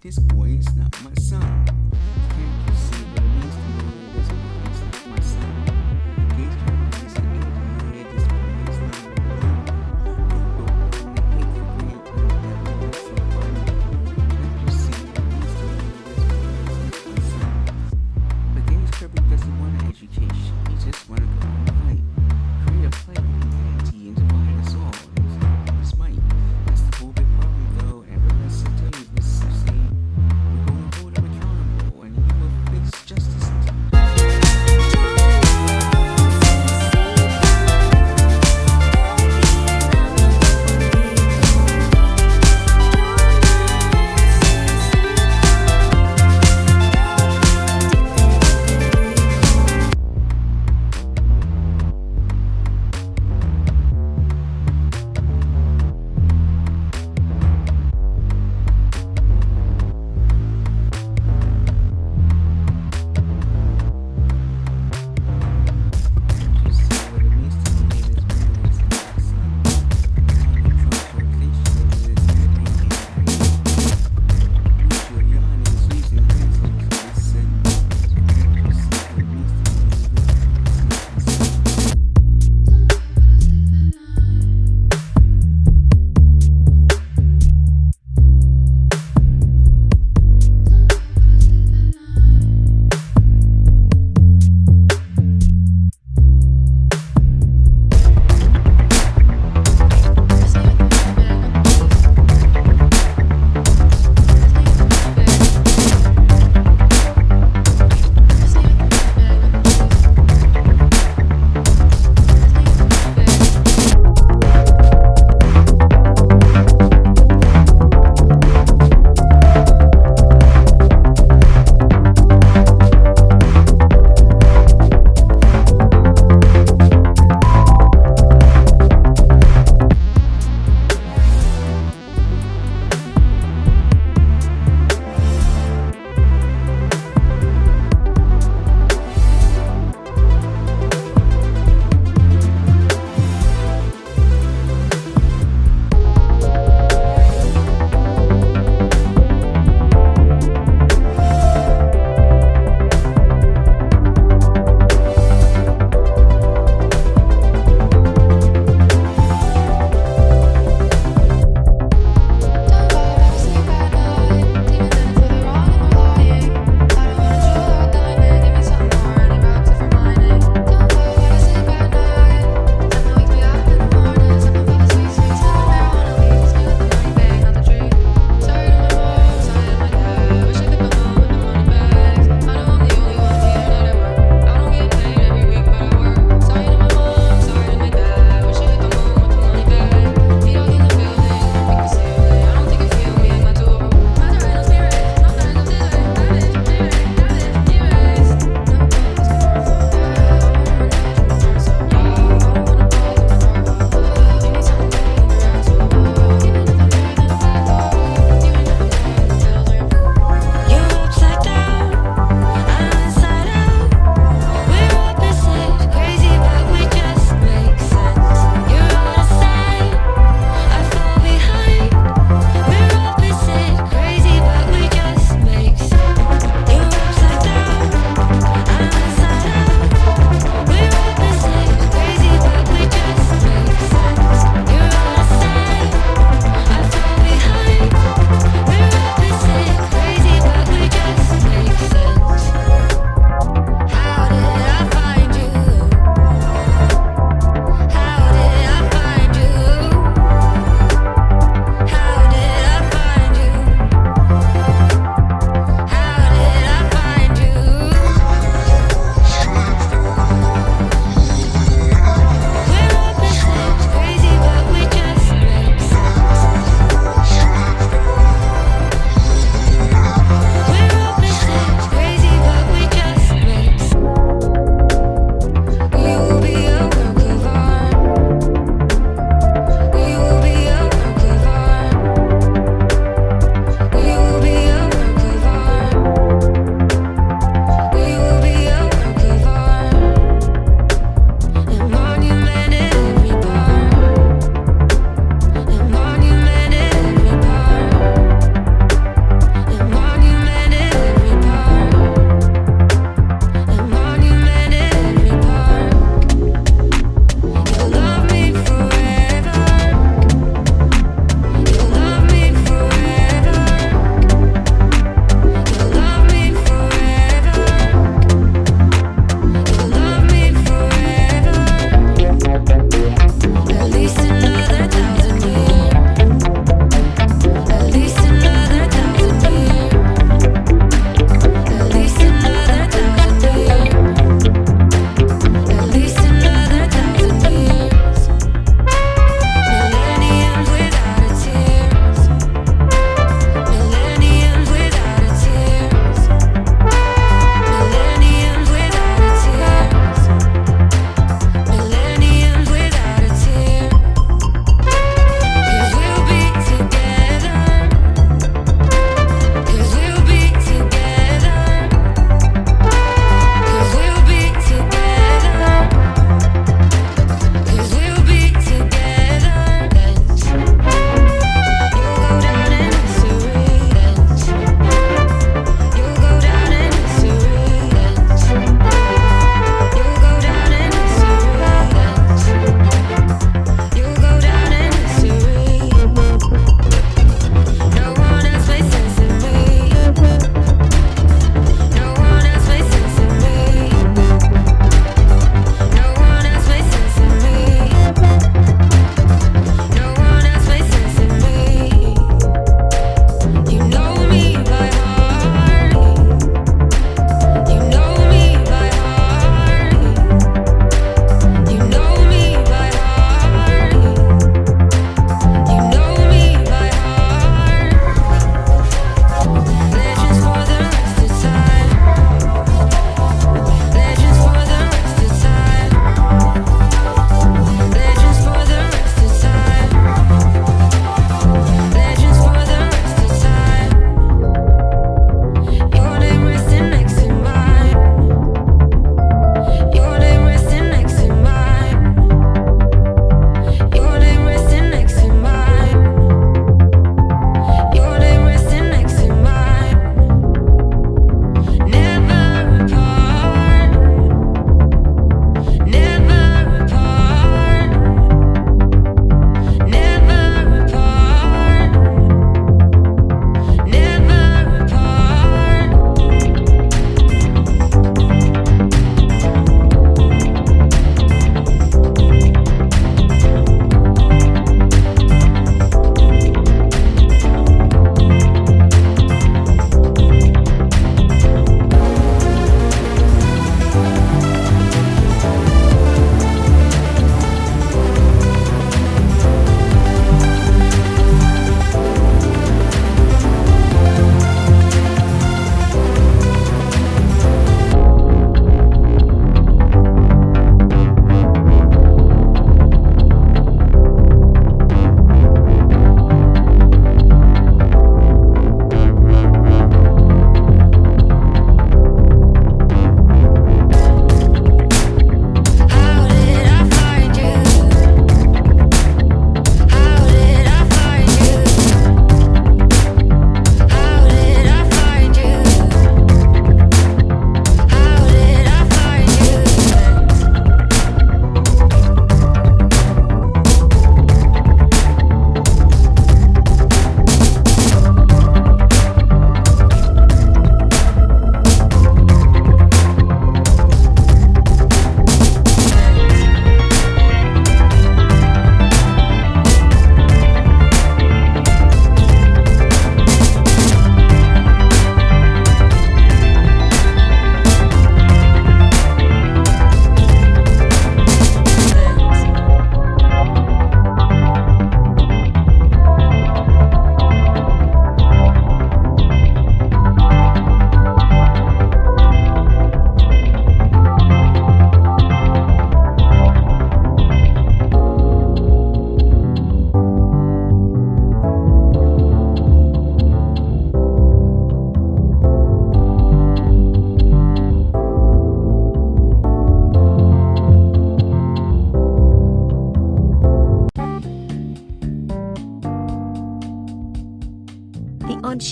This boy is not my son. Can't you see what it means to me? This boy is not my son. These families and India, this boy is not my son. Don't want hate for granted, never let so funny. Can't you see what it means to me? This boy is not my son. But Gaines Kirby doesn't want an education. He just want to go out and fight. Create a fight of humanity and divide us all. His might. That's the whole big problem though. And the rest of the Mississippi. We're gonna hold him accountable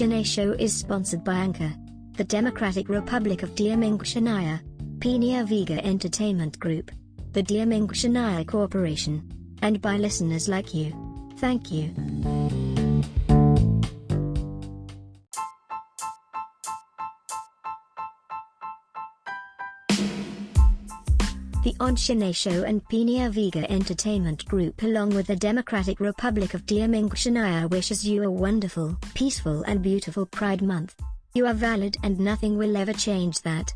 Shin-Ae Show is sponsored by Anchor, the Democratic Republic of Ahn Shin-Ae, Penia Vega Entertainment Group, the Ahn Shin-Ae Corporation, and by listeners like you. Thank you. The Ahn Shin-Ae Show and Penia Vega Entertainment Group, along with the Democratic Republic of Ahn Shin-Ae, wishes you a wonderful, peaceful and beautiful Pride Month. You are valid and nothing will ever change that.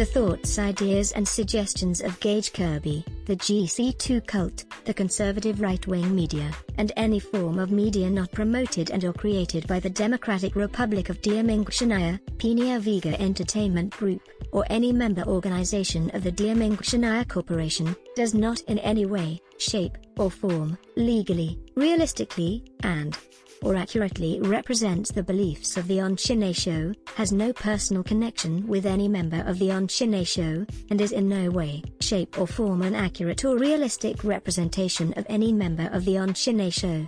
The thoughts, ideas and suggestions of Gage Kirby, the GC2 cult, the conservative right-wing media, and any form of media not promoted and or created by the Democratic Republic of Ahn Shin-Ae, Penia Vega Entertainment Group, or any member organization of the Ahn Shin-Ae Corporation, does not in any way, shape, or form, legally, realistically, or accurately represents the beliefs of the Ahn Shin-Ae Show, has no personal connection with any member of the Ahn Shin-Ae Show, and is in no way, shape or form an accurate or realistic representation of any member of the Ahn Shin-Ae Show.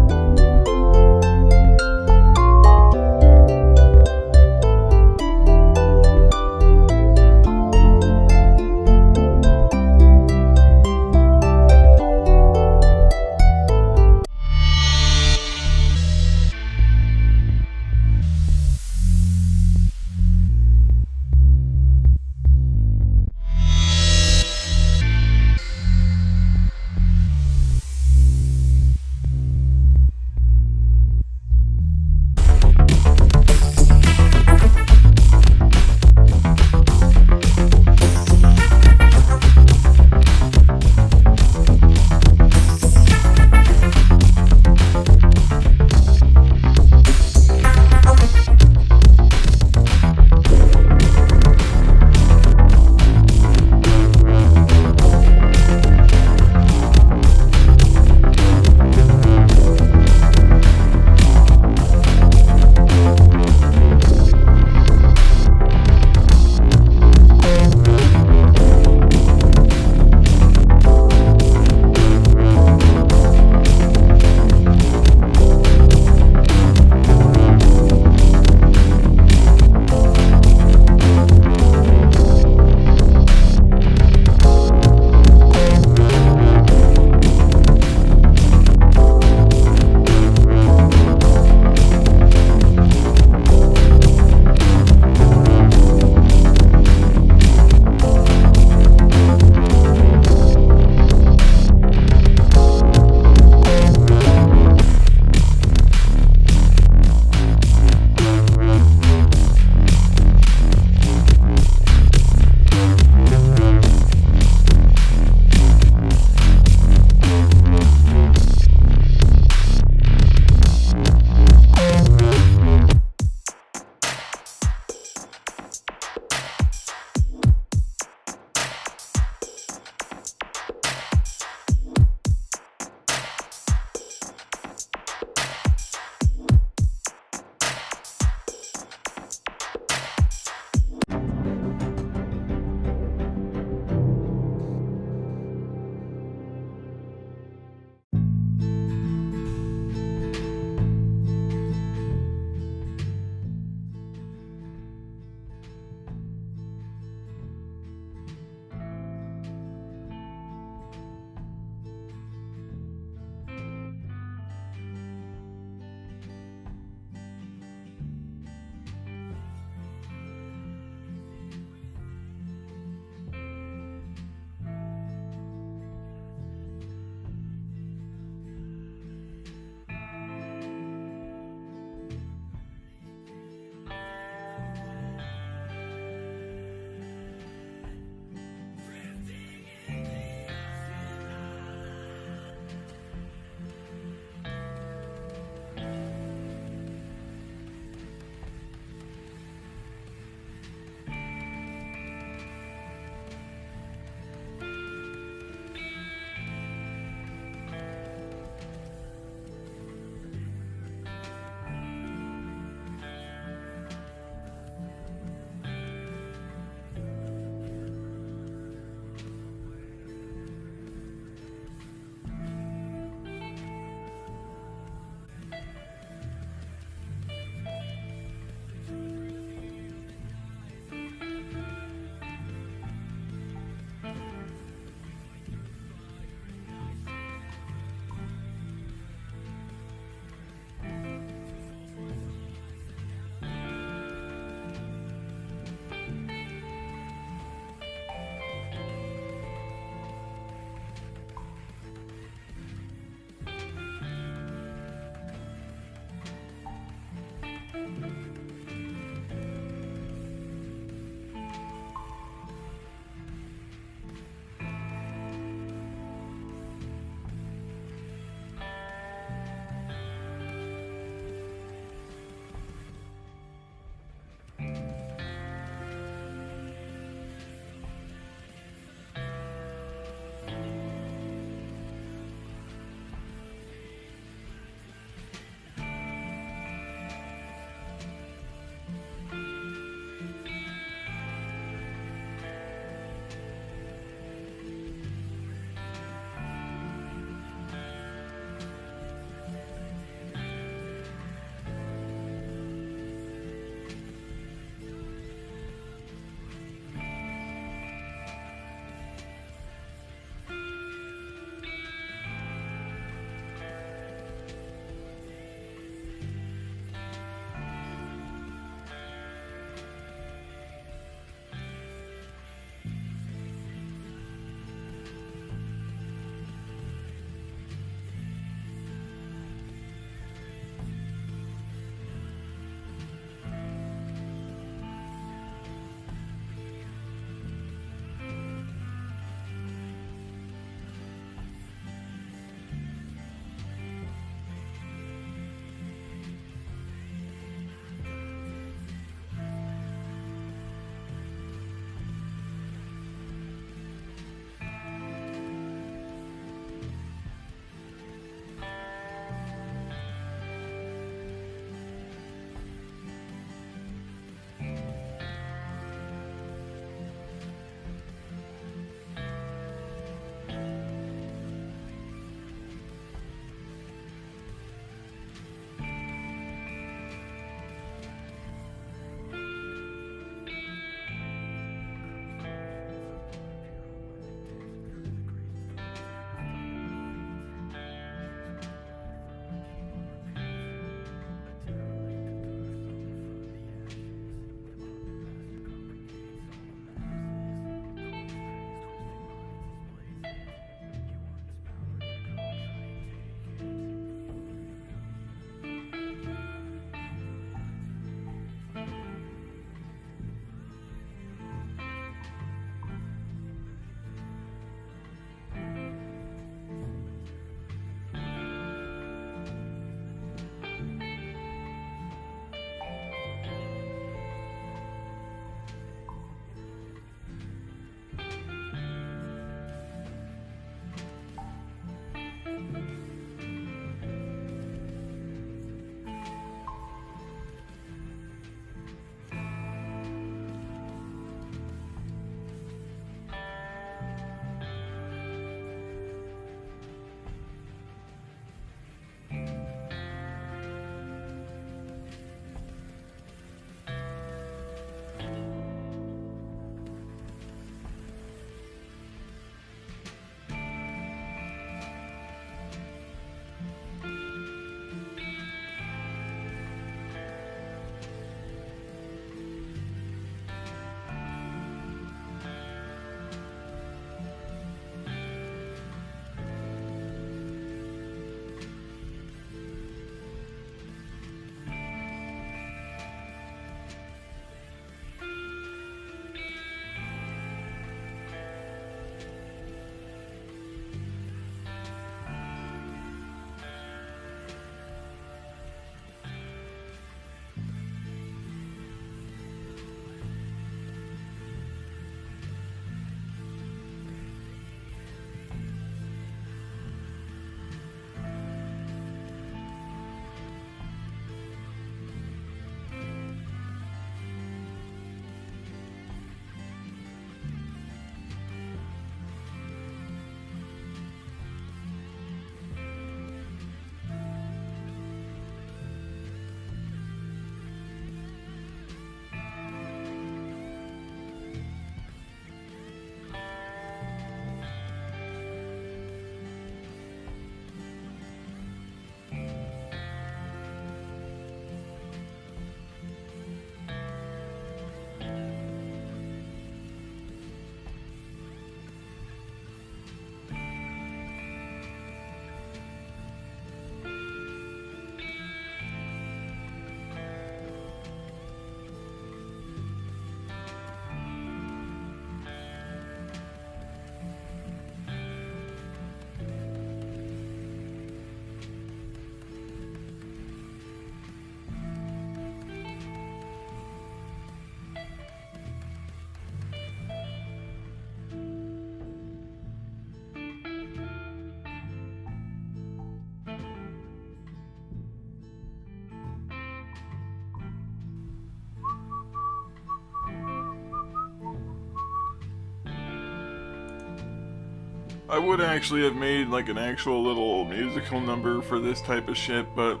I would actually have made like an actual little musical number for this type of shit, but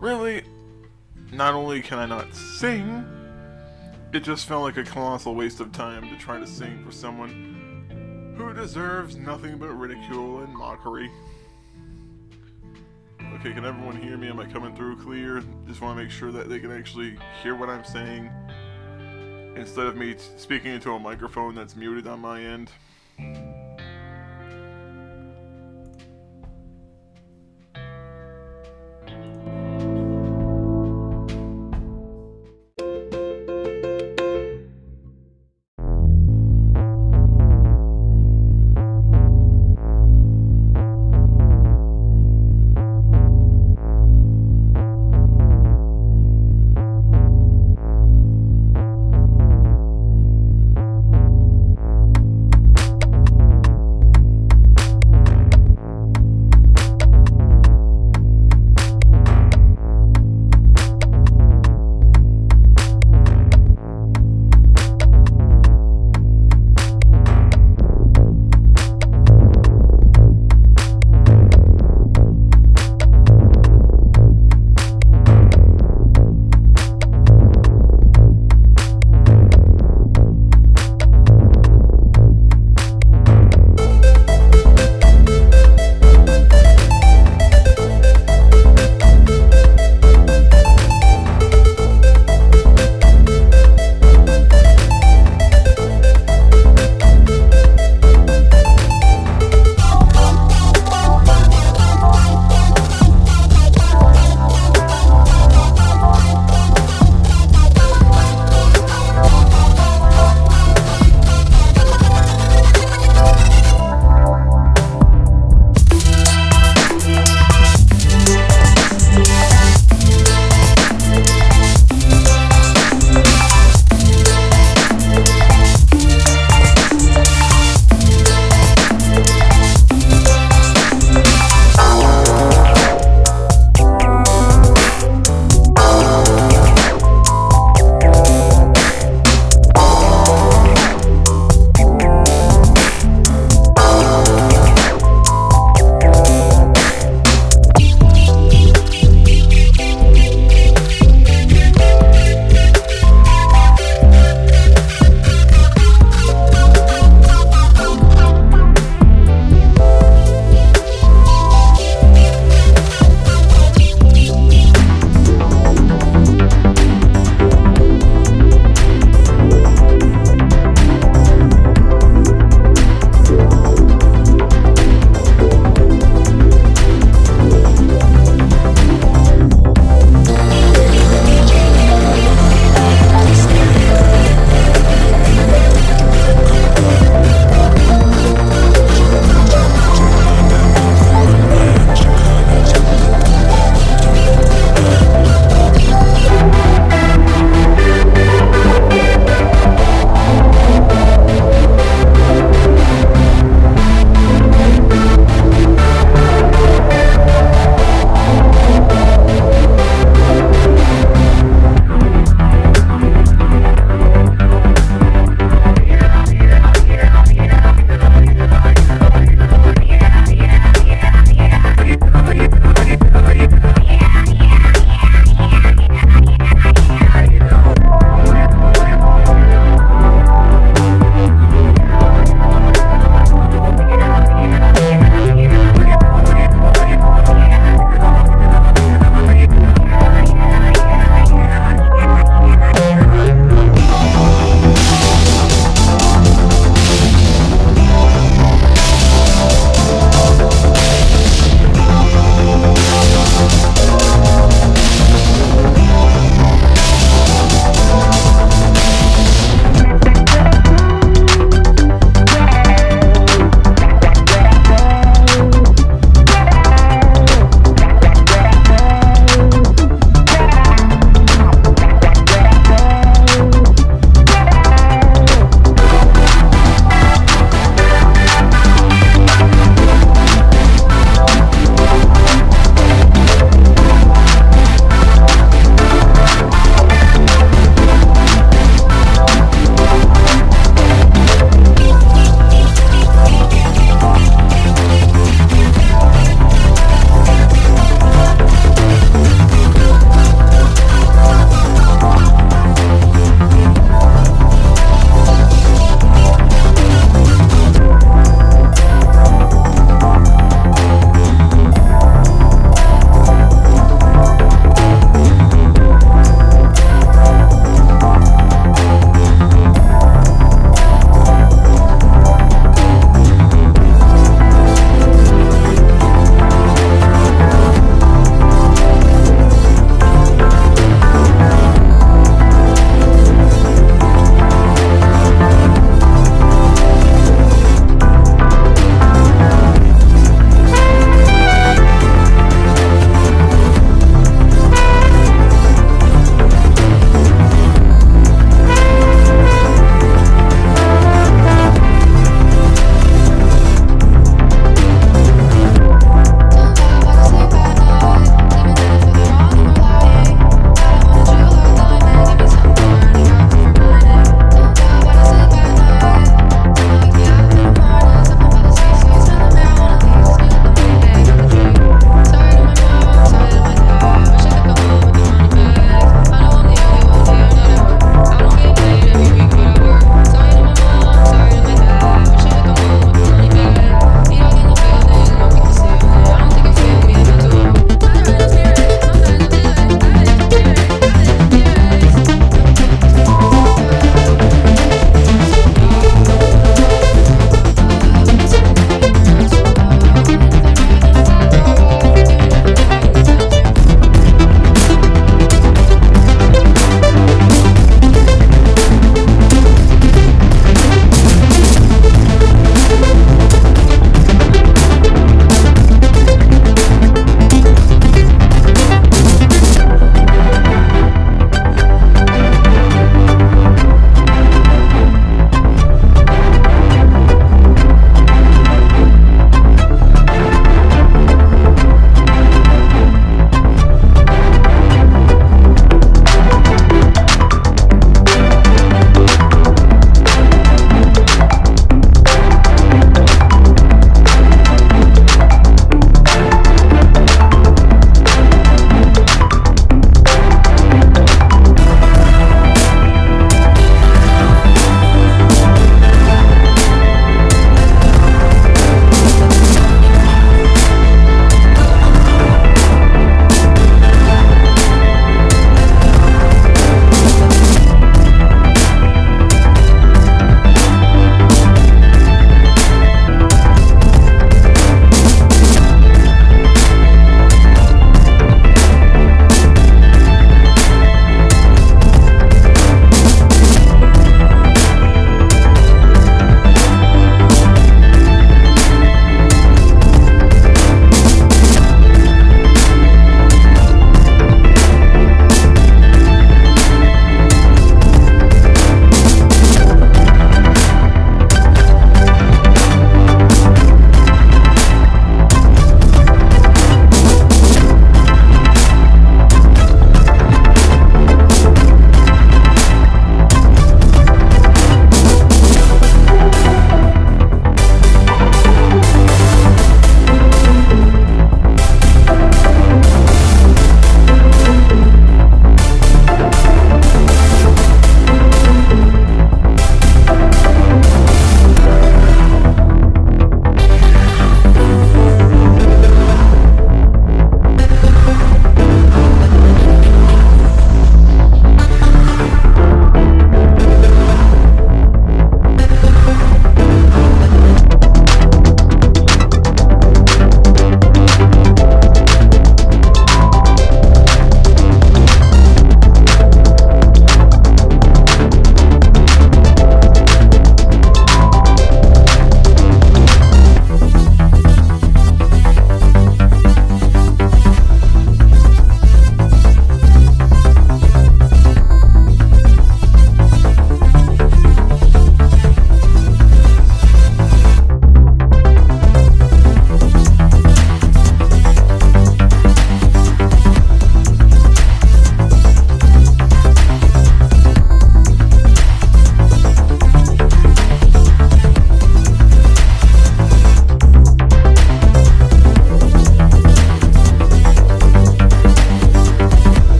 really, not only can I not sing, it just felt like a colossal waste of time to try to sing for someone who deserves nothing but ridicule and mockery. Okay, can everyone hear me? Am I coming through clear? Just want to make sure that they can actually hear what I'm saying instead of me speaking into a microphone that's muted on my end.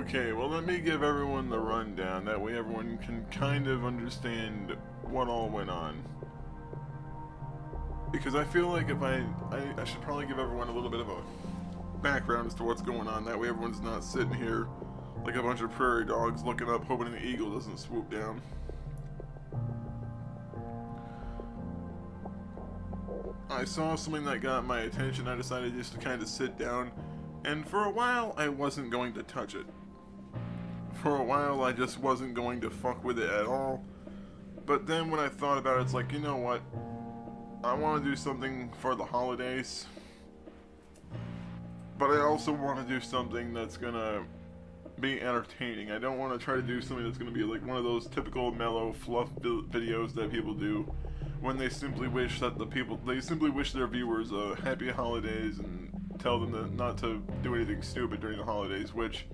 Okay, well, let me give everyone the rundown. That way everyone can kind of understand what all went on. Because I feel like if I should probably give everyone a little bit of a background as to what's going on. That way everyone's not sitting here like a bunch of prairie dogs looking up hoping the eagle doesn't swoop down. I saw something that got my attention. I decided just to kind of sit down, and for a while I wasn't going to touch it. For a while I just wasn't going to fuck with it at all. But then when I thought about it, it's like, you know what? I want to do something for the holidays. But I also want to do something that's gonna be entertaining. I don't want to try to do something that's gonna be like one of those typical mellow fluff videos that people do when they simply wish that they simply wish their viewers happy holidays and tell them not to do anything stupid during the holidays, which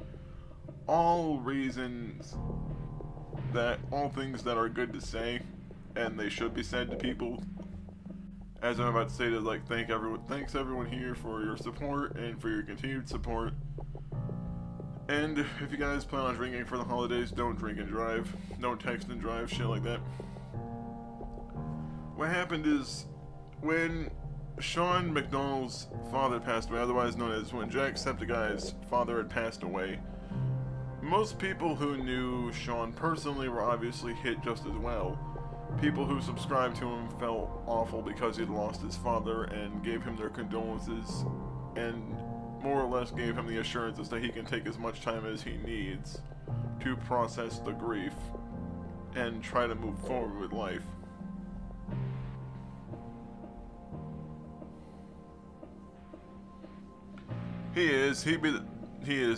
all things that are good to say and they should be said to people. As I'm about to say, to like thanks everyone here for your support and for your continued support. And if you guys plan on drinking for the holidays, don't drink and drive. Don't text and drive, shit like that. What happened is, when Sean McDonald's father passed away, otherwise known as when Jacksepticeye's father had passed away, most people who knew Sean personally were obviously hit just as well. People who subscribed to him felt awful because he'd lost his father and gave him their condolences and more or less gave him the assurances that he can take as much time as he needs to process the grief and try to move forward with life. He is,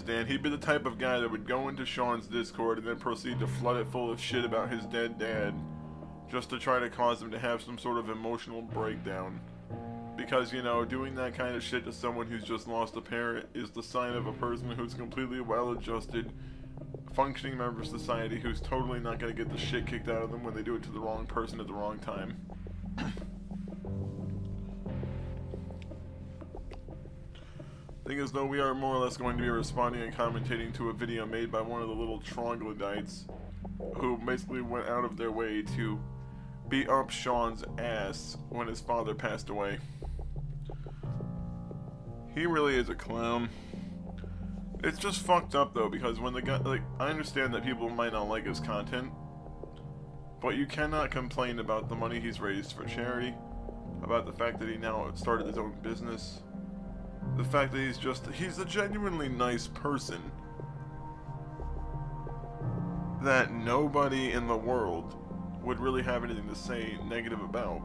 Dan. He'd be the type of guy that would go into Sean's Discord and then proceed to flood it full of shit about his dead dad, just to try to cause him to have some sort of emotional breakdown. Because, you know, doing that kind of shit to someone who's just lost a parent is the sign of a person who's completely well-adjusted, functioning member of society who's totally not gonna get the shit kicked out of them when they do it to the wrong person at the wrong time. Thing is, though, we are more or less going to be responding and commentating to a video made by one of the little troglodytes who basically went out of their way to beat up Sean's ass when his father passed away. He really is a clown. It's just fucked up though, because when the guy, like, I understand that people might not like his content, but you cannot complain about the money he's raised for charity, about the fact that he now started his own business, the fact that he's a genuinely nice person that nobody in the world would really have anything to say negative about,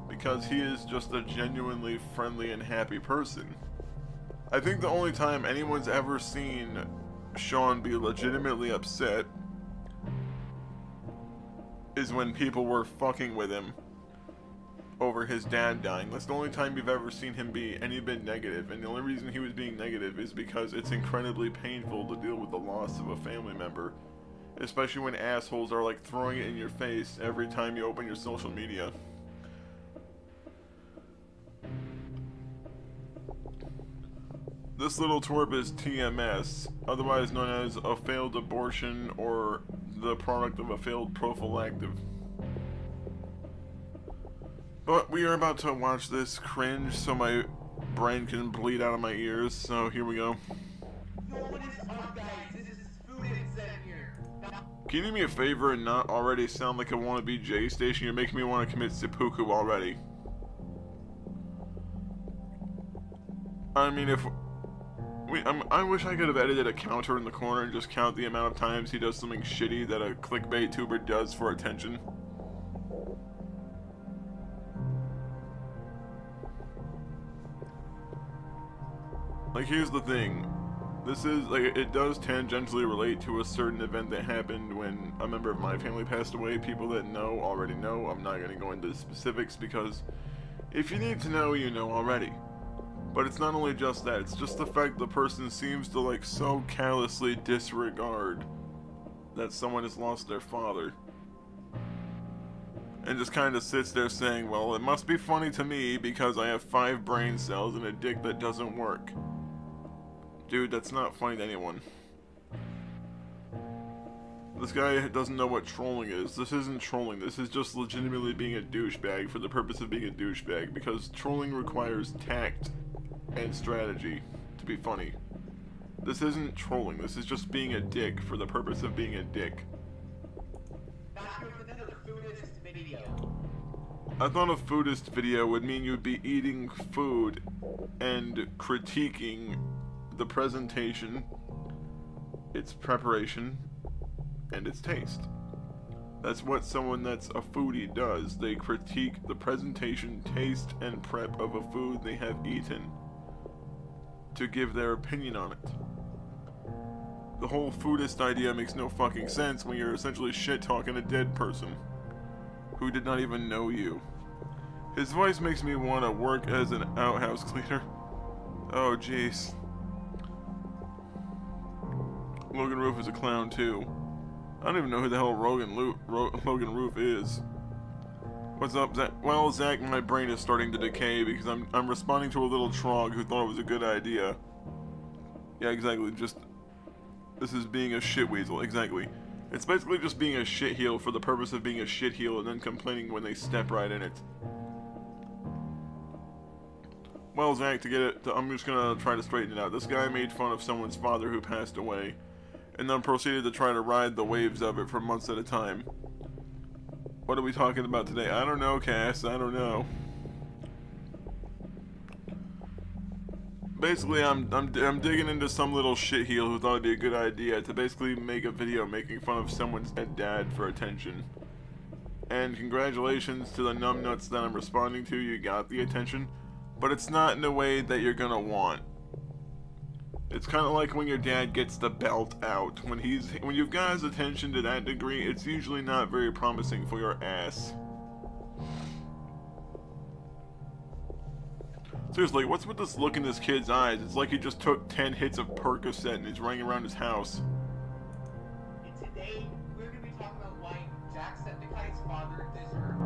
because he is just a genuinely friendly and happy person. I think the only time anyone's ever seen Sean be legitimately upset is when people were fucking with him over his dad dying. That's the only time you've ever seen him be any bit negative, and the only reason he was being negative is because it's incredibly painful to deal with the loss of a family member. Especially when assholes are like throwing it in your face every time you open your social media. This little twerp is TMS, otherwise known as a failed abortion or the product of a failed prophylactic. But we are about to watch this cringe so my brain can bleed out of my ears, so here we go. What is up, guys? This is Food Incense here. Can you do me a favor and not already sound like a wannabe J station? You're making me want to commit seppuku already. I mean, I wish I could have edited a counter in the corner and just count the amount of times he does something shitty that a clickbait tuber does for attention. Like, here's the thing. This is, like, it does tangentially relate to a certain event that happened when a member of my family passed away. People that know already know. I'm not going to go into specifics because if you need to know, you know already. But it's not only just that, it's just the fact the person seems to, like, so callously disregard that someone has lost their father. And just kind of sits there saying, well, it must be funny to me because I have 5 brain cells and a dick that doesn't work. Dude, that's not funny to anyone. This guy doesn't know what trolling is. This isn't trolling. This is just legitimately being a douchebag for the purpose of being a douchebag, because trolling requires tact and strategy to be funny. This isn't trolling. This is just being a dick for the purpose of being a dick. Not here with another foodist video. I thought a foodist video would mean you'd be eating food and critiquing the presentation, its preparation, and its taste. That's what someone that's a foodie does. They critique the presentation, taste, and prep of a food they have eaten to give their opinion on it. The whole foodist idea makes no fucking sense when you're essentially shit-talking a dead person who did not even know you. His voice makes me want to work as an outhouse cleaner. Oh jeez. Logan Roof is a clown too. I don't even know who the hell Logan Roof is. What's up, Zach? Well, Zach, my brain is starting to decay because I'm responding to a little trog who thought it was a good idea. Yeah, exactly. Just this is being a shitweasel. Exactly. It's basically just being a shitheel for the purpose of being a shitheel and then complaining when they step right in it. Well, Zach, I'm just gonna try to straighten it out. This guy made fun of someone's father who passed away, and then proceeded to try to ride the waves of it for months at a time. What are we talking about today? I don't know, Cass. I don't know. Basically, I'm digging into some little shitheel who thought it'd be a good idea to basically make a video making fun of someone's dead dad for attention. And congratulations to the numbnuts that I'm responding to. You got the attention, but it's not in a way that you're gonna want. It's kind of like when your dad gets the belt out. When you've got his attention to that degree, it's usually not very promising for your ass. Seriously, what's with this look in this kid's eyes? It's like he just took 10 hits of Percocet and he's running around his house. And today, we're going to be talking about why Jacksepticeye's father deserved.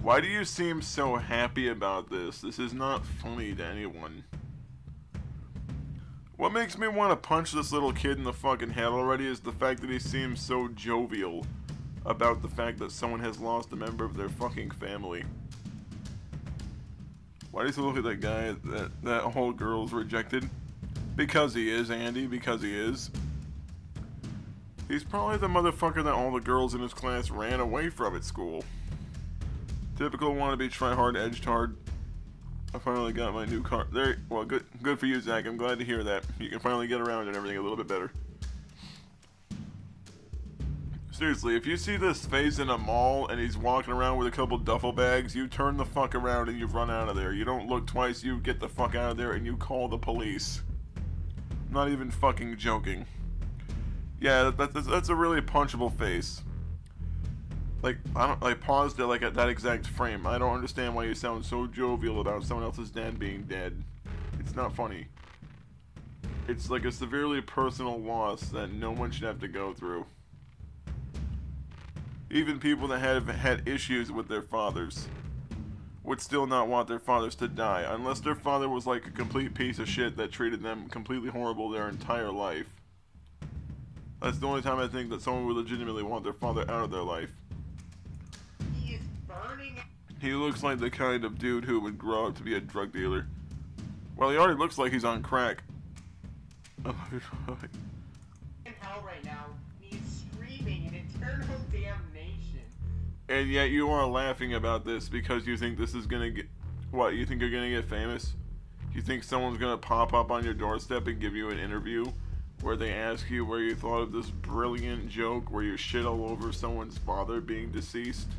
Why do you seem so happy about this? This is not funny to anyone. What makes me want to punch this little kid in the fucking head already is the fact that he seems so jovial about the fact that someone has lost a member of their fucking family. Why does he look at that guy that whole girl's rejected? Because he is, Andy, because he is. He's probably the motherfucker that all the girls in his class ran away from at school. Typical wannabe try-hard, edged hard. I finally got my new car. There. Well, good for you, Zach. I'm glad to hear that. You can finally get around and everything a little bit better. Seriously, if you see this face in a mall and he's walking around with a couple duffel bags, you turn the fuck around and you run out of there. You don't look twice, you get the fuck out of there and you call the police. I'm not even fucking joking. Yeah, that's a really punchable face. Like, I paused it like at that exact frame. I don't understand why you sound so jovial about someone else's dad being dead. It's not funny. It's like a severely personal loss that no one should have to go through. Even people that have had issues with their fathers would still not want their fathers to die, unless their father was like a complete piece of shit that treated them completely horrible their entire life. That's the only time I think that someone would legitimately want their father out of their life. He is burning. He looks like the kind of dude who would grow up to be a drug dealer. Well, he already looks like he's on crack. In hell right now. He's screaming in eternal damnation. And yet you are laughing about this because you think this is gonna get... What, you think you're gonna get famous? You think someone's gonna pop up on your doorstep and give you an interview where they ask you where you thought of this brilliant joke where you shit all over someone's father being deceased?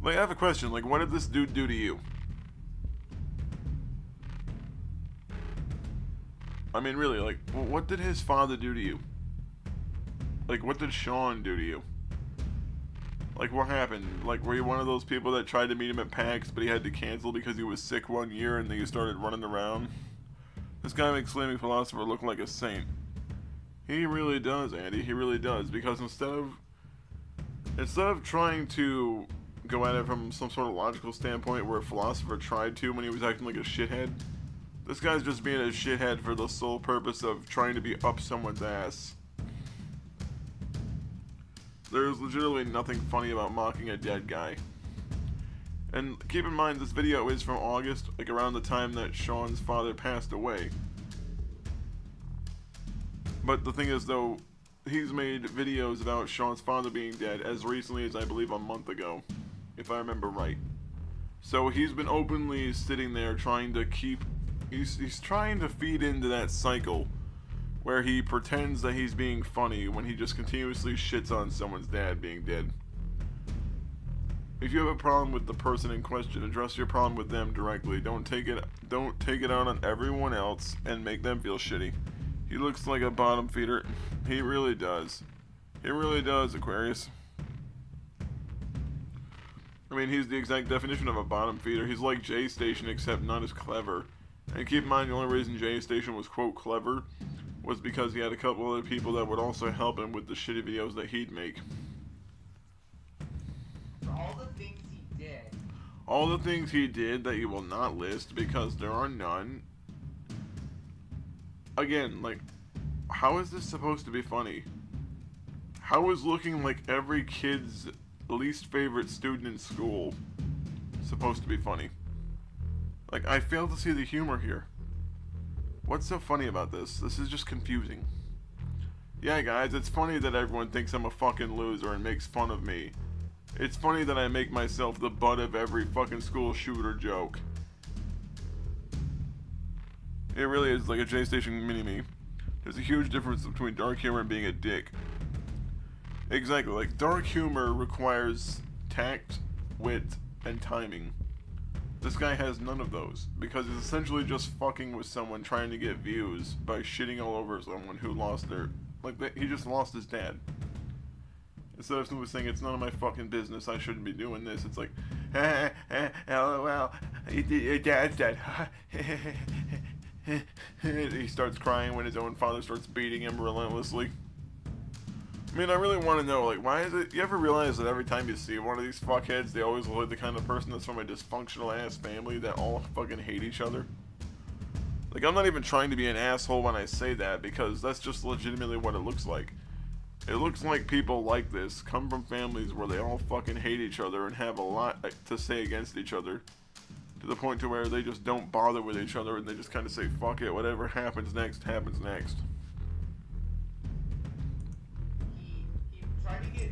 Like, I have a question. Like, what did this dude do to you? I mean, really, like, what did his father do to you? Like, what did Sean do to you? Like, what happened? Like, were you one of those people that tried to meet him at PAX, but he had to cancel because he was sick one year and then you started running around? This guy makes Slamming Philosopher look like a saint. He really does, Andy. He really does. Because instead of trying to go at it from some sort of logical standpoint where a philosopher tried to when he was acting like a shithead, this guy's just being a shithead for the sole purpose of trying to be up someone's ass. There's legitimately nothing funny about mocking a dead guy. And keep in mind, this video is from August, like around the time that Sean's father passed away. But the thing is, though, he's made videos about Sean's father being dead as recently as I believe a month ago, if I remember right. So he's been openly sitting there trying to keep... He's trying to feed into that cycle where he pretends that he's being funny when he just continuously shits on someone's dad being dead. If you have a problem with the person in question, address your problem with them directly. Don't take it out on everyone else and make them feel shitty. He looks like a bottom feeder. He really does. He really does, Aquarius. I mean, he's the exact definition of a bottom feeder. He's like J Station, except not as clever. And keep in mind, the only reason J Station was, quote, clever was because he had a couple other people that would also help him with the shitty videos that he'd make. For all the things he did. All the things he did that you will not list because there are none. Again, like, how is this supposed to be funny? How is looking like every kid's least favorite student in school supposed to be funny? Like, I fail to see the humor here. What's so funny about this? This is just confusing. Yeah, guys, it's funny that everyone thinks I'm a fucking loser and makes fun of me. It's funny that I make myself the butt of every fucking school shooter joke. It really is like a J-Station mini-me. There's a huge difference between dark humor and being a dick. Exactly, like, dark humor requires tact, wit, and timing. This guy has none of those, because he's essentially just fucking with someone trying to get views by shitting all over someone who lost their... Like, he just lost his dad. Instead of simply saying, it's none of my fucking business, I shouldn't be doing this, it's like, LOL, your dad's dead. He starts crying when his own father starts beating him relentlessly. I mean, I really want to know, like, why is it, you ever realize that every time you see one of these fuckheads, they always look like the kind of person that's from a dysfunctional ass family that all fucking hate each other? Like, I'm not even trying to be an asshole when I say that, because that's just legitimately what it looks like. It looks like people like this come from families where they all fucking hate each other and have a lot to say against each other, to the point to where they just don't bother with each other and they just kind of say, fuck it, whatever happens next, happens next. He tried to get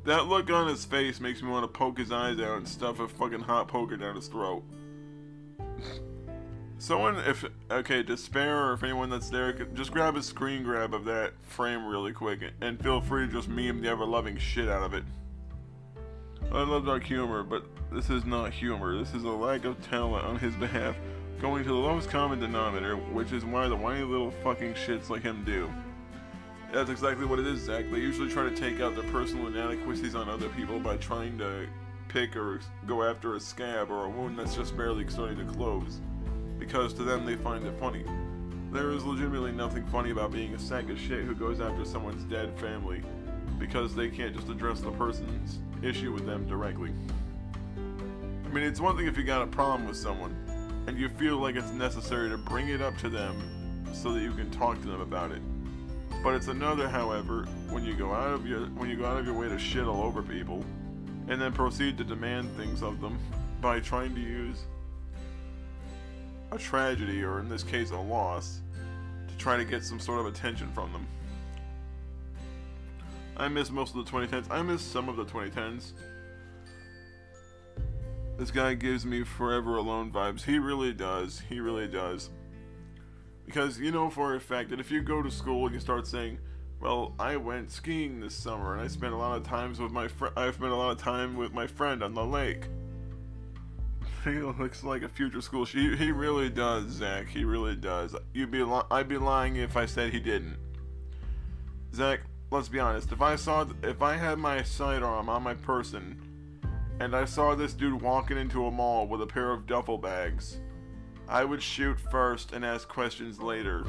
That look on his face makes me want to poke his eyes out and stuff a fucking hot poker down his throat. Someone, Despair, or if anyone that's there, could just grab a screen grab of that frame really quick, and feel free to just meme the ever-loving shit out of it. I love dark humor, but this is not humor. This is a lack of talent on his behalf, going to the lowest common denominator, which is why the whiny little fucking shits like him do. That's exactly what it is, Zach. They usually try to take out their personal inadequacies on other people by trying to pick or go after a scab or a wound that's just barely starting to close, because to them they find it funny. There is legitimately nothing funny about being a sack of shit who goes after someone's dead family, because they can't just address the person's issue with them directly. I mean, it's one thing if you got a problem with someone, and you feel like it's necessary to bring it up to them so that you can talk to them about it. But it's another, however, when you go out of your way to shit all over people, and then proceed to demand things of them by trying to use a tragedy, or in this case a loss, to try to get some sort of attention from them. I miss most of the 2010s. I miss some of the 2010s. This guy gives me Forever Alone vibes. He really does. He really does. Because you know for a fact that if you go to school and you start saying, well, I went skiing this summer and I spent a lot of times with my friend on the lake. He looks like a future school. He really does, Zach. He really does. I'd be lying if I said he didn't. Zach, let's be honest. If I had my sidearm on my person and I saw this dude walking into a mall with a pair of duffel bags, I would shoot first and ask questions later.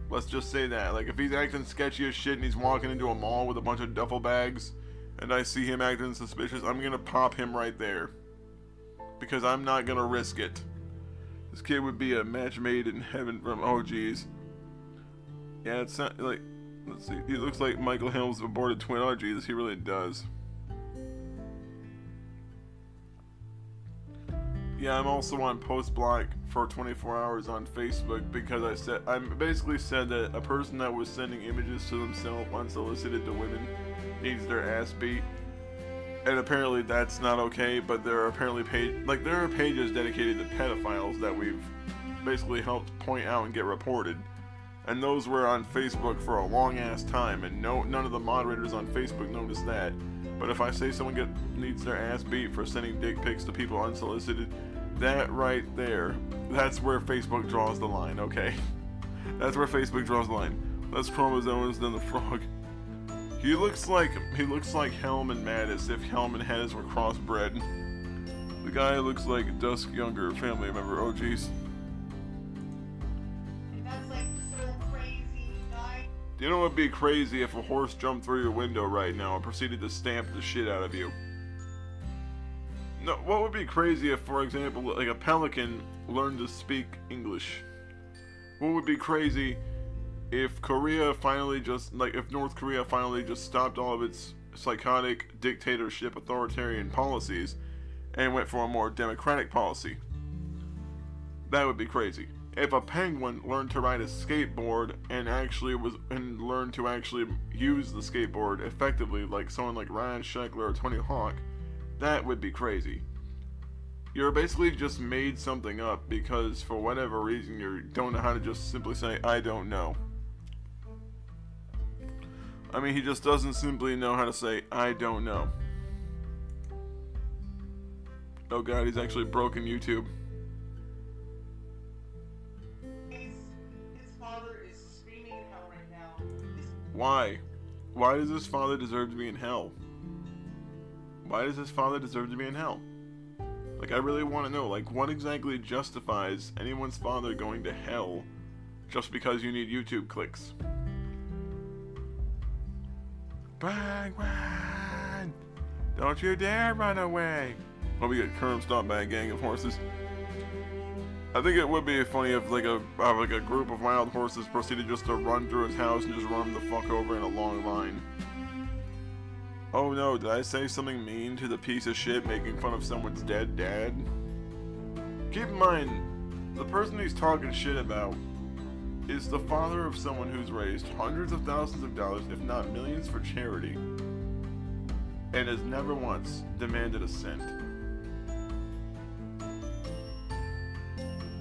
Let's just say that. Like, if he's acting sketchy as shit and he's walking into a mall with a bunch of duffel bags and I see him acting suspicious, I'm gonna pop him right there. Because I'm not gonna risk it. This kid would be a match made in heaven from, oh geez. Yeah, it's not, like, let's see. He looks like Michael Helm's aborted twin. Oh Jesus, he really does. Yeah, I'm also on post block for 24 hours on Facebook because I basically said that a person that was sending images to themselves unsolicited to women needs their ass beat. And apparently that's not okay, but there are apparently there are pages dedicated to pedophiles that we've basically helped point out and get reported. And those were on Facebook for a long ass time, and none of the moderators on Facebook noticed that. But if I say someone needs their ass beat for sending dick pics to people unsolicited, that right there, that's where Facebook draws the line, okay? That's where Facebook draws the line. Less chromosomes than the frog. He looks like Helm and Mattis if Helm and Mattis were crossbred. The guy looks like a Dusk Younger family member. Oh jeez. That's like so crazy, guys. Do you know what would be crazy if a horse jumped through your window right now and proceeded to stamp the shit out of you? No, what would be crazy if, for example, like a pelican learned to speak English? What would be crazy if if North Korea finally just stopped all of its psychotic dictatorship authoritarian policies and went for a more democratic policy? That would be crazy. If a penguin learned to ride a skateboard and learned to actually use the skateboard effectively, like someone like Ryan Sheckler or Tony Hawk, that would be crazy. You're basically just made something up because for whatever reason you don't know how to just simply say, I don't know. I mean, he just doesn't simply know how to say, I don't know. Oh god, he's actually broken YouTube. His father is screaming in hell right now. Why? Why does his father deserve to be in hell? Why does his father deserve to be in hell? Like, I really want to know, like, what exactly justifies anyone's father going to hell just because you need YouTube clicks? Bang, run! Don't you dare run away! Well, we get curb stomped by a gang of horses. I think it would be funny if like a group of wild horses proceeded just to run through his house and just run the fuck over in a long line. Oh no, did I say something mean to the piece of shit making fun of someone's dead dad? Keep in mind, the person he's talking shit about is the father of someone who's raised hundreds of thousands of dollars, if not millions, for charity. and has never once demanded a cent.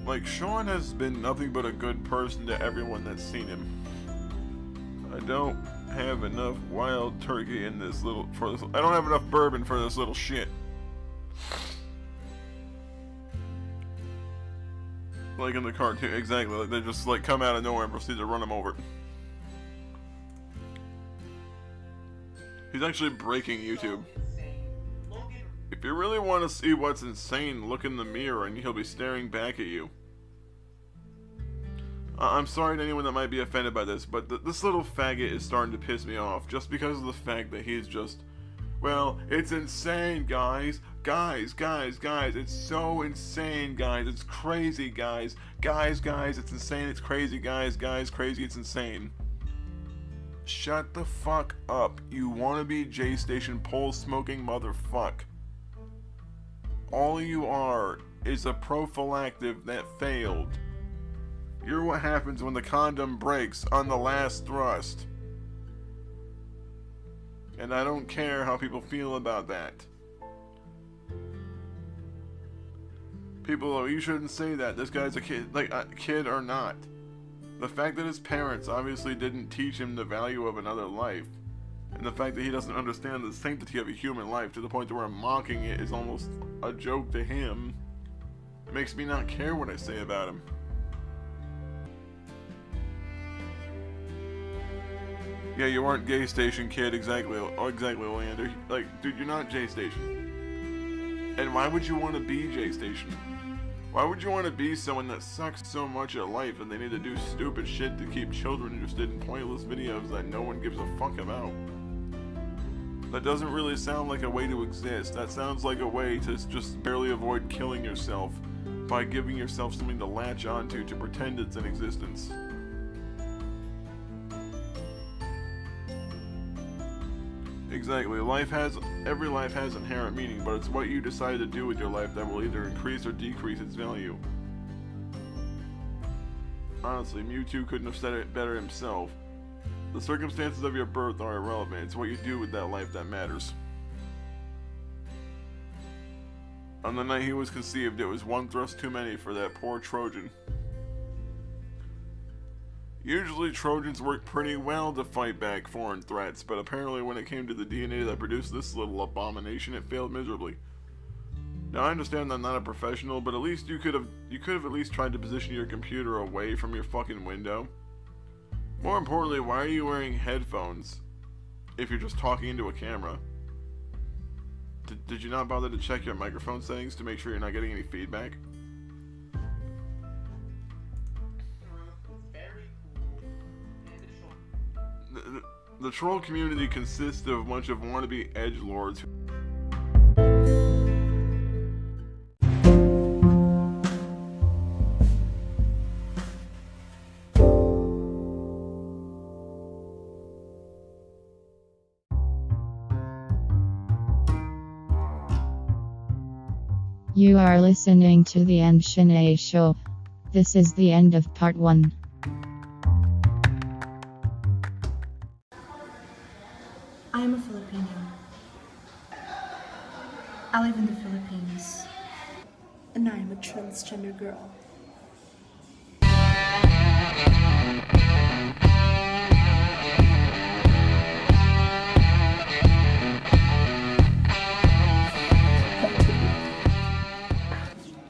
Like, Sean has been nothing but a good person to everyone that's seen him. I don't have enough wild turkey in this little I don't have enough bourbon for this little shit. Like in the cartoon, exactly. Like they just like come out of nowhere and proceed to run him over. He's actually breaking YouTube. If you really want to see what's insane, look in the mirror and he'll be staring back at you. I'm sorry to anyone that might be offended by this, but this little faggot is starting to piss me off just because of the fact that he's just, well, it's insane, guys. Guys, it's so insane, guys. It's crazy, guys. Guys, it's insane, it's crazy, guys, crazy, it's insane. Shut the fuck up, you wannabe J-Station pole-smoking motherfuck. All you are is a prophylactic that failed. You're what happens when the condom breaks on the last thrust. And I don't care how people feel about that. People, oh, you shouldn't say that. This guy's a kid. Like, a kid or not. The fact that his parents obviously didn't teach him the value of another life, and the fact that he doesn't understand the sanctity of a human life to the point where mocking it is almost a joke to him, makes me not care what I say about him. Yeah, you aren't gay station, kid. Exactly. Oh, exactly, Leander. Like, dude, you're not J-Station. And why would you want to be J-Station? Why would you want to be someone that sucks so much at life and they need to do stupid shit to keep children interested in pointless videos that no one gives a fuck about? That doesn't really sound like a way to exist. That sounds like a way to just barely avoid killing yourself by giving yourself something to latch onto to pretend it's in existence. Exactly. Every life has inherent meaning, but it's what you decide to do with your life that will either increase or decrease its value. Honestly, Mewtwo couldn't have said it better himself. The circumstances of your birth are irrelevant. It's what you do with that life that matters. On the night he was conceived, it was one thrust too many for that poor Trojan. Usually Trojans work pretty well to fight back foreign threats, but apparently when it came to the DNA that produced this little abomination, it failed miserably. Now I understand I'm not a professional, but at least you could have at least tried to position your computer away from your fucking window. More importantly, why are you wearing headphones if you're just talking into a camera? Did you not bother to check your microphone settings to make sure you're not getting any feedback? The troll community consists of a bunch of wannabe edgelords. You are listening to the Ahn Shin-Ae Show. This is the end of part 1. I am a Filipino. I live in the Philippines. And I am a transgender girl.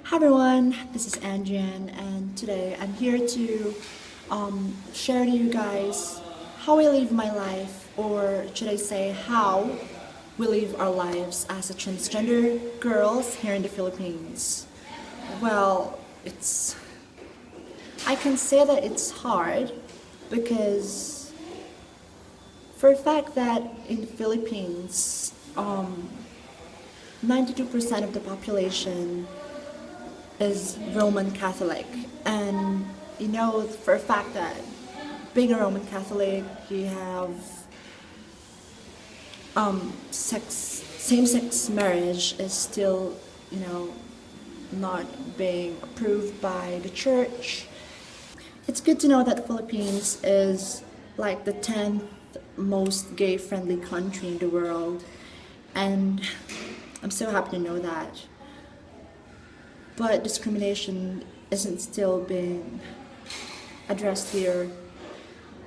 Hi everyone, this is Ahn Shin, and today I'm here to share to you guys how I live my life, or should I say how we live our lives as a transgender girls here in the Philippines. Well, I can say that it's hard because for a fact that in the Philippines, 92% of the population is Roman Catholic, and you know for a fact that being a Roman Catholic, you have same-sex marriage is still, not being approved by the church. It's good to know that Philippines is like the 10th most gay-friendly country in the world, and I'm so happy to know that. But discrimination isn't still being addressed here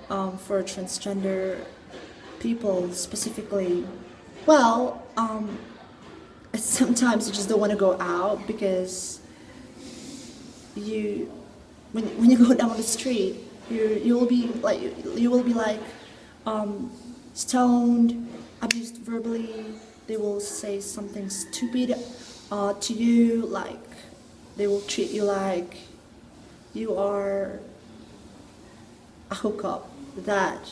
for transgender people specifically. Well, sometimes you just don't want to go out because when you go down the street, you will be like stoned, abused verbally. They will say something stupid to you, like they will treat you like you are a hookup. That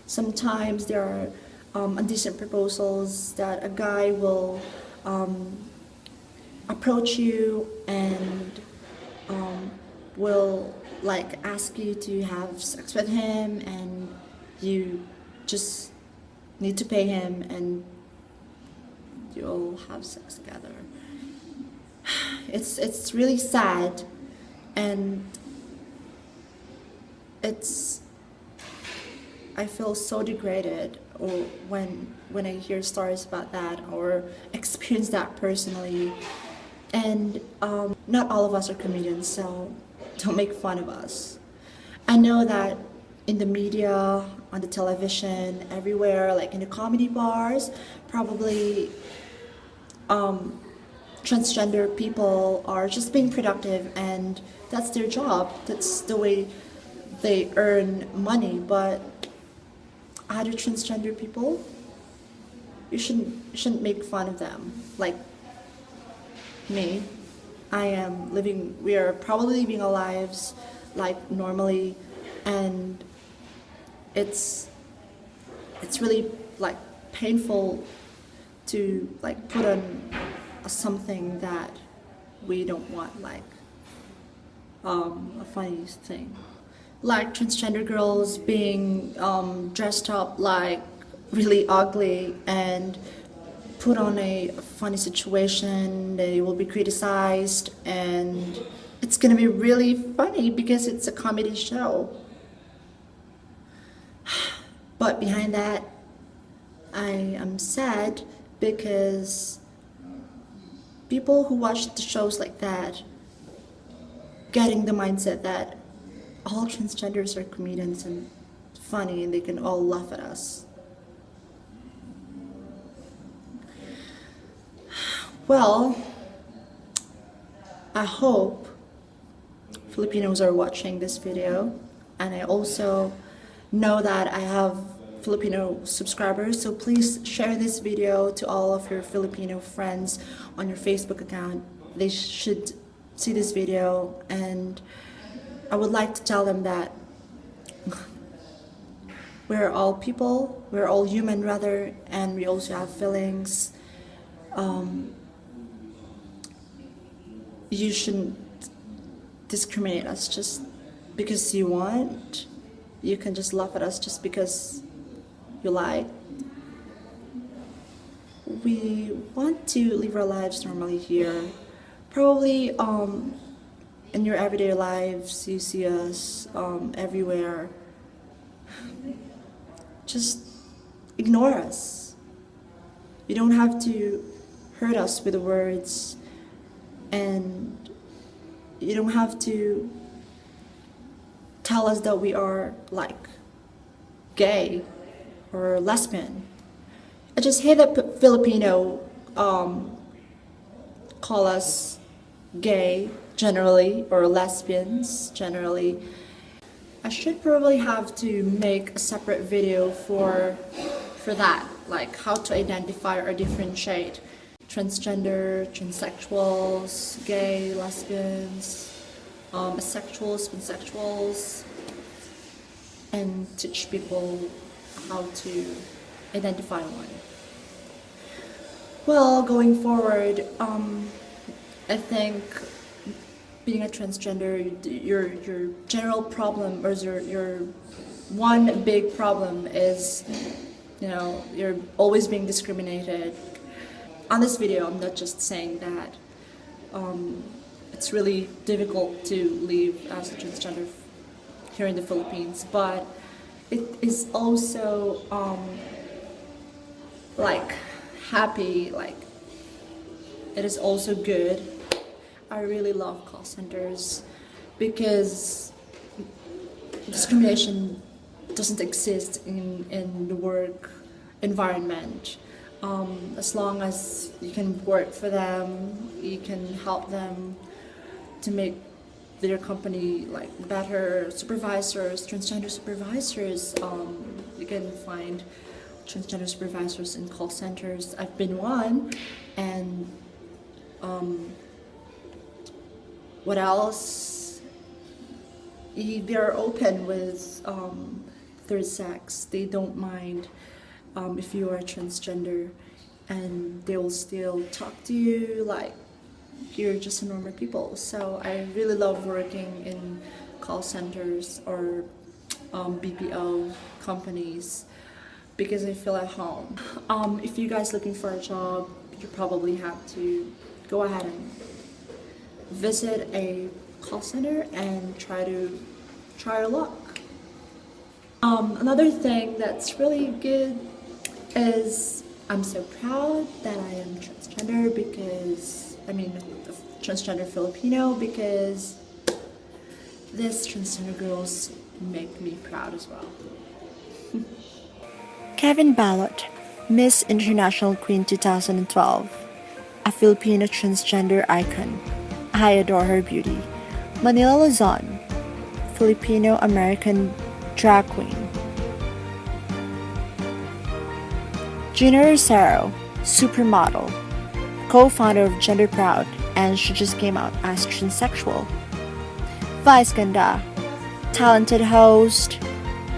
sometimes there are indecent proposals that a guy will approach you and will like ask you to have sex with him, and you just need to pay him and you'll have sex together. It's really sad, and I feel so degraded or when I hear stories about that or experience that personally. And not all of us are comedians, so don't make fun of us. I know that in the media, on the television, everywhere, like in the comedy bars, probably transgender people are just being productive and that's their job. That's the way they earn money. But other transgender people, you shouldn't make fun of them. Like me, we are probably living our lives like normally, and it's really like painful to like put on something that we don't want, like a funny thing, like transgender girls being dressed up like really ugly and put on a funny situation. They will be criticized, and it's gonna be really funny because it's a comedy show. But behind that, I am sad because people who watch the shows like that getting the mindset that all transgenders are comedians and funny and they can all laugh at us. Well, I hope Filipinos are watching this video, and I also know that I have Filipino subscribers, so please share this video to all of your Filipino friends on your Facebook account. They should see this video, and I would like to tell them that we're all people, we're all human rather, and we also have feelings. You shouldn't discriminate us just because you want. You can just laugh at us just because you like. We want to live our lives normally here. Probably in your everyday lives you see us everywhere. Just ignore us. You don't have to hurt us with words, and you don't have to tell us that we are like gay or lesbian. I just hate that Filipino call us gay generally or lesbians generally. I should probably have to make a separate video for that, like how to identify or differentiate transgender, transsexuals, gay, lesbians, asexuals, pansexuals, and teach people how to identify one. Well, going forward, I think being a transgender, your general problem, or your one big problem is, you're always being discriminated. On this video, I'm not just saying that it's really difficult to live as a transgender here in the Philippines, but it is also like happy, like it is also good. I really love call centers because discrimination doesn't exist in the work environment. As long as you can work for them, you can help them to make their company like better. Supervisors, transgender supervisors, you can find transgender supervisors in call centers. I've been one, and what else? They're open with third sex. They don't mind if you are transgender, and they will still talk to you like you're just a normal people. So I really love working in call centers or BPO companies because I feel at home. If you guys looking for a job, you probably have to go ahead and visit a call center and try your luck. Another thing that's really good is I'm so proud that I am transgender because, transgender Filipino, because these transgender girls make me proud as well. Kevin Ballot, Miss International Queen 2012, a Filipino transgender icon. I adore her beauty. Manila Luzon, Filipino-American drag queen. Gina Rosero, supermodel, co-founder of Gender Proud, and she just came out as transsexual. Vice Ganda, talented host,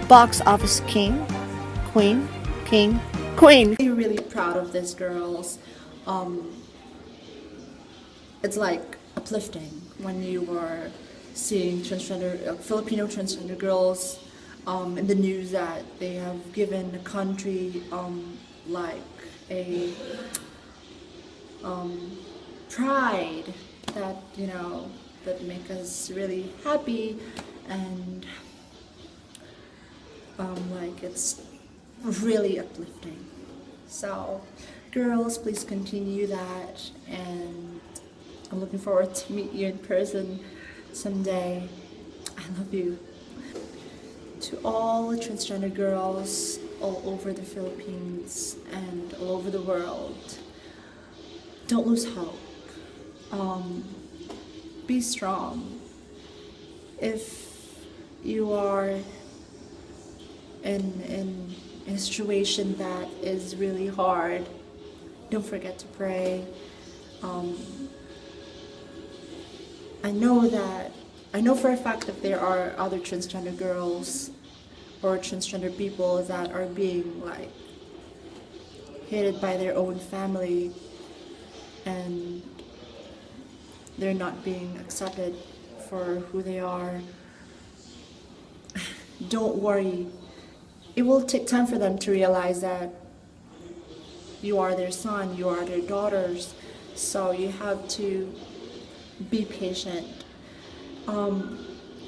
box office king, queen. I'm really proud of these girls. It's like uplifting when you are seeing Filipino transgender girls in the news that they have given the country like a pride that that make us really happy, and like it's really uplifting. So girls, please continue that, and I'm looking forward to meet you in person someday. I love you. To all transgender girls all over the Philippines and all over the world, don't lose hope. Be strong. If you are in a situation that is really hard, don't forget to pray. I know for a fact that there are other transgender girls or transgender people that are being like hated by their own family, and they're not being accepted for who they are. Don't worry. It will take time for them to realize that you are their son, you are their daughters, so you have to be patient.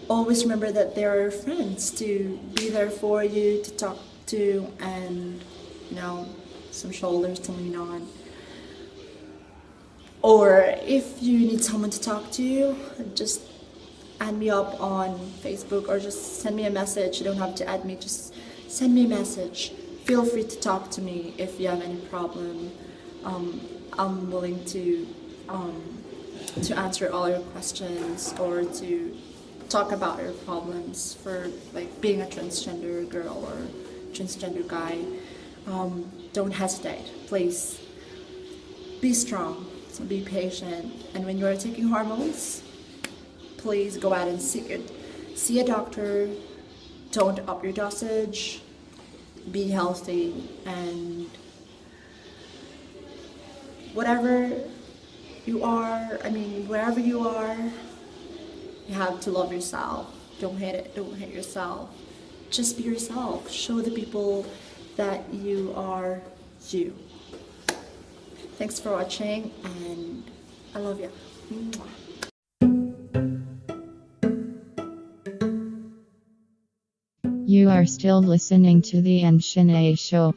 Always remember that there are friends to be there for you, to talk to, and some shoulders to lean on. Or if you need someone to talk to, just add me up on Facebook or just send me a message. You don't have to add me, just send me a message. Feel free to talk to me if you have any problem. I'm willing to answer all your questions or to talk about your problems for like being a transgender girl or transgender guy. Don't hesitate, please. Be strong, be patient, and when you are taking hormones, please go out and see a doctor. Don't up your dosage. Be healthy, and wherever you are, you have to love yourself. Don't hate it. Don't hate yourself. Just be yourself. Show the people that you are you. Thanks for watching, and I love you. You are still listening to the Ahn Shin-Ae Show.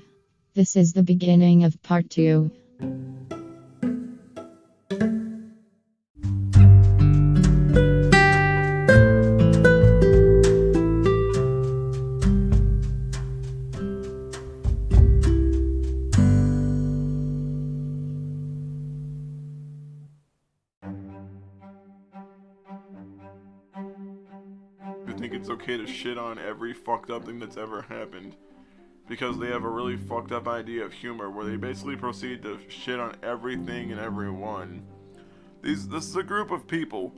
This is the beginning of part 2. I think it's okay to shit on every fucked up thing that's ever happened, because they have a really fucked up idea of humor where they basically proceed to shit on everything and everyone. This is a group of people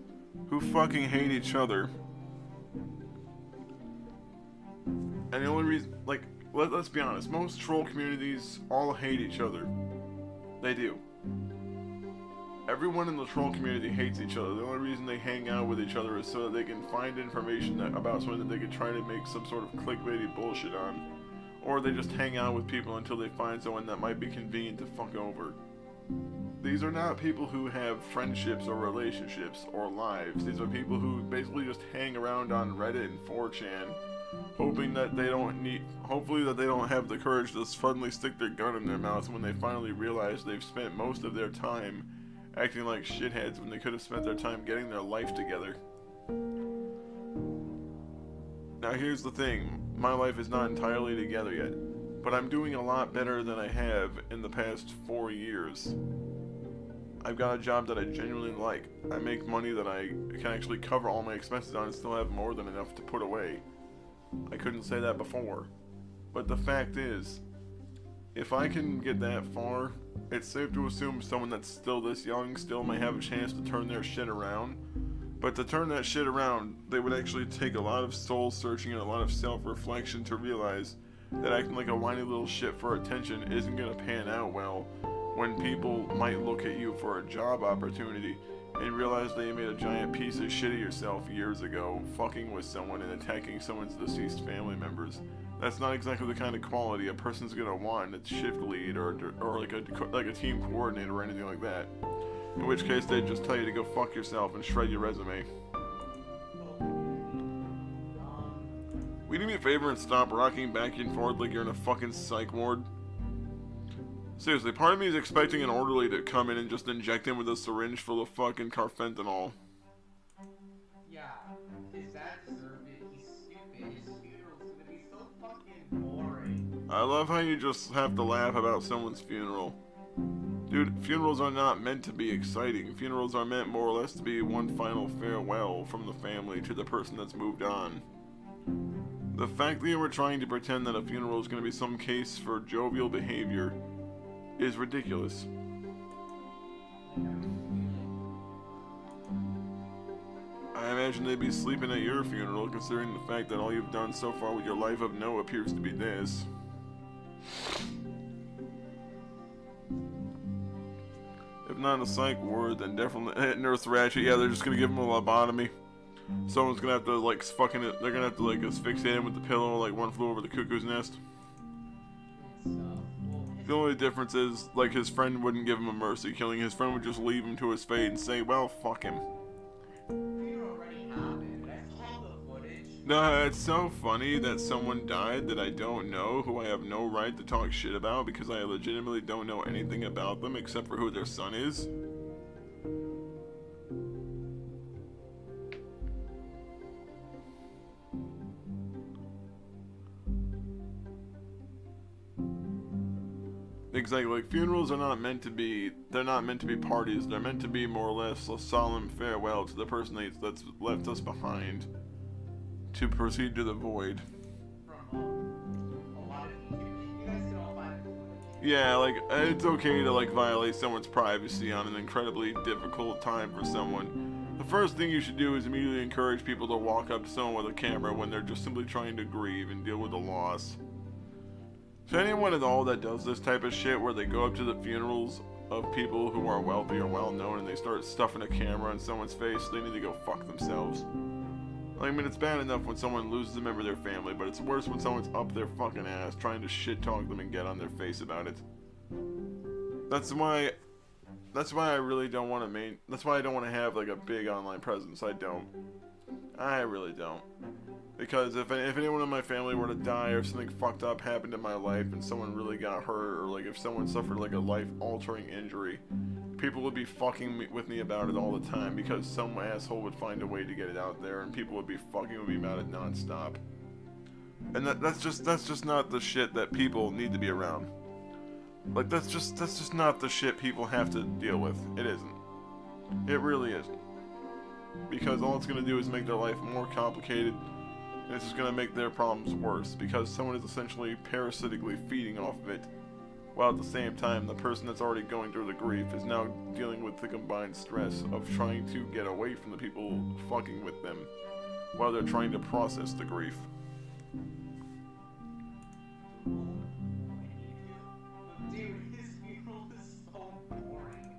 who fucking hate each other. And the only reason, like, let's be honest, most troll communities all hate each other. They do. Everyone in the troll community hates each other. The only reason they hang out with each other is so that they can find information about something that they can try to make some sort of clickbaity bullshit on. Or they just hang out with people until they find someone that might be convenient to fuck over. These are not people who have friendships or relationships or lives. These are people who basically just hang around on Reddit and 4chan, hoping that they hopefully that they don't have the courage to suddenly stick their gun in their mouth when they finally realize they've spent most of their time acting like shitheads when they could have spent their time getting their life together. Now here's the thing, my life is not entirely together yet, but I'm doing a lot better than I have in the past 4 years. I've got a job that I genuinely like. I make money that I can actually cover all my expenses on and still have more than enough to put away. I couldn't say that before, but the fact is, if I can get that far, it's safe to assume someone that's still this young still may have a chance to turn their shit around. But to turn that shit around, they would actually take a lot of soul searching and a lot of self-reflection to realize that acting like a whiny little shit for attention isn't gonna pan out well when people might look at you for a job opportunity and realize that you made a giant piece of shit of yourself years ago, fucking with someone and attacking someone's deceased family members. That's not exactly the kind of quality a person's gonna want in a shift lead or like a team coordinator or anything like that. In which case they'd just tell you to go fuck yourself and shred your resume. Will you do me a favor and stop rocking back and forth like you're in a fucking psych ward? Seriously, part of me is expecting an orderly to come in and just inject him with a syringe full of fucking carfentanil. Yeah, is that deserved it? He's stupid. His funeral's gonna be so fucking boring. I love how you just have to laugh about someone's funeral. Dude, funerals are not meant to be exciting. Funerals are meant more or less to be one final farewell from the family to the person that's moved on. The fact that you were trying to pretend that a funeral is going to be some case for jovial behavior is ridiculous. I imagine they'd be sleeping at your funeral, considering the fact that all you've done so far with your life of no appears to be this. If not in a psych ward, then definitely at Nurse Ratchet. Yeah, they're just gonna give him a lobotomy. Someone's gonna have to like fucking it. They're gonna have to like asphyxiate him with the pillow, like One Flew Over the Cuckoo's Nest. The only difference is, like, his friend wouldn't give him a mercy killing. His friend would just leave him to his fate and say, well, fuck him. Funeral already happened. I saw the footage. No, it's so funny that someone died that I don't know, who I have no right to talk shit about because I legitimately don't know anything about them except for who their son is. Exactly, like, funerals are not meant to be, they're not meant to be parties, they're meant to be more or less a solemn farewell to the person that's left us behind to proceed to the void. From a lot of you guys can all find it. Yeah, like, it's okay to, like, violate someone's privacy on an incredibly difficult time for someone. The first thing you should do is immediately encourage people to walk up to someone with a camera when they're just simply trying to grieve and deal with the loss. To anyone at all that does this type of shit where they go up to the funerals of people who are wealthy or well known and they start stuffing a camera in someone's face, they need to go fuck themselves. I mean, it's bad enough when someone loses a member of their family, but it's worse when someone's up their fucking ass trying to shit talk them and get on their face about it. That's why I really don't want to that's why I don't want to have like a big online presence. I really don't. Because if anyone in my family were to die, or if something fucked up happened in my life and someone really got hurt, or like if someone suffered like a life-altering injury, people would be fucking with me about it all the time because some asshole would find a way to get it out there, and people would be fucking with me about it nonstop. And that's just not the shit that people need to be around. Like that's just not the shit people have to deal with. It isn't. It really isn't. Because all it's gonna do is make their life more complicated. And it's just going to make their problems worse, because someone is essentially parasitically feeding off of it, while at the same time the person that's already going through the grief is now dealing with the combined stress of trying to get away from the people fucking with them, while they're trying to process the grief. Dude, his funeral is so boring.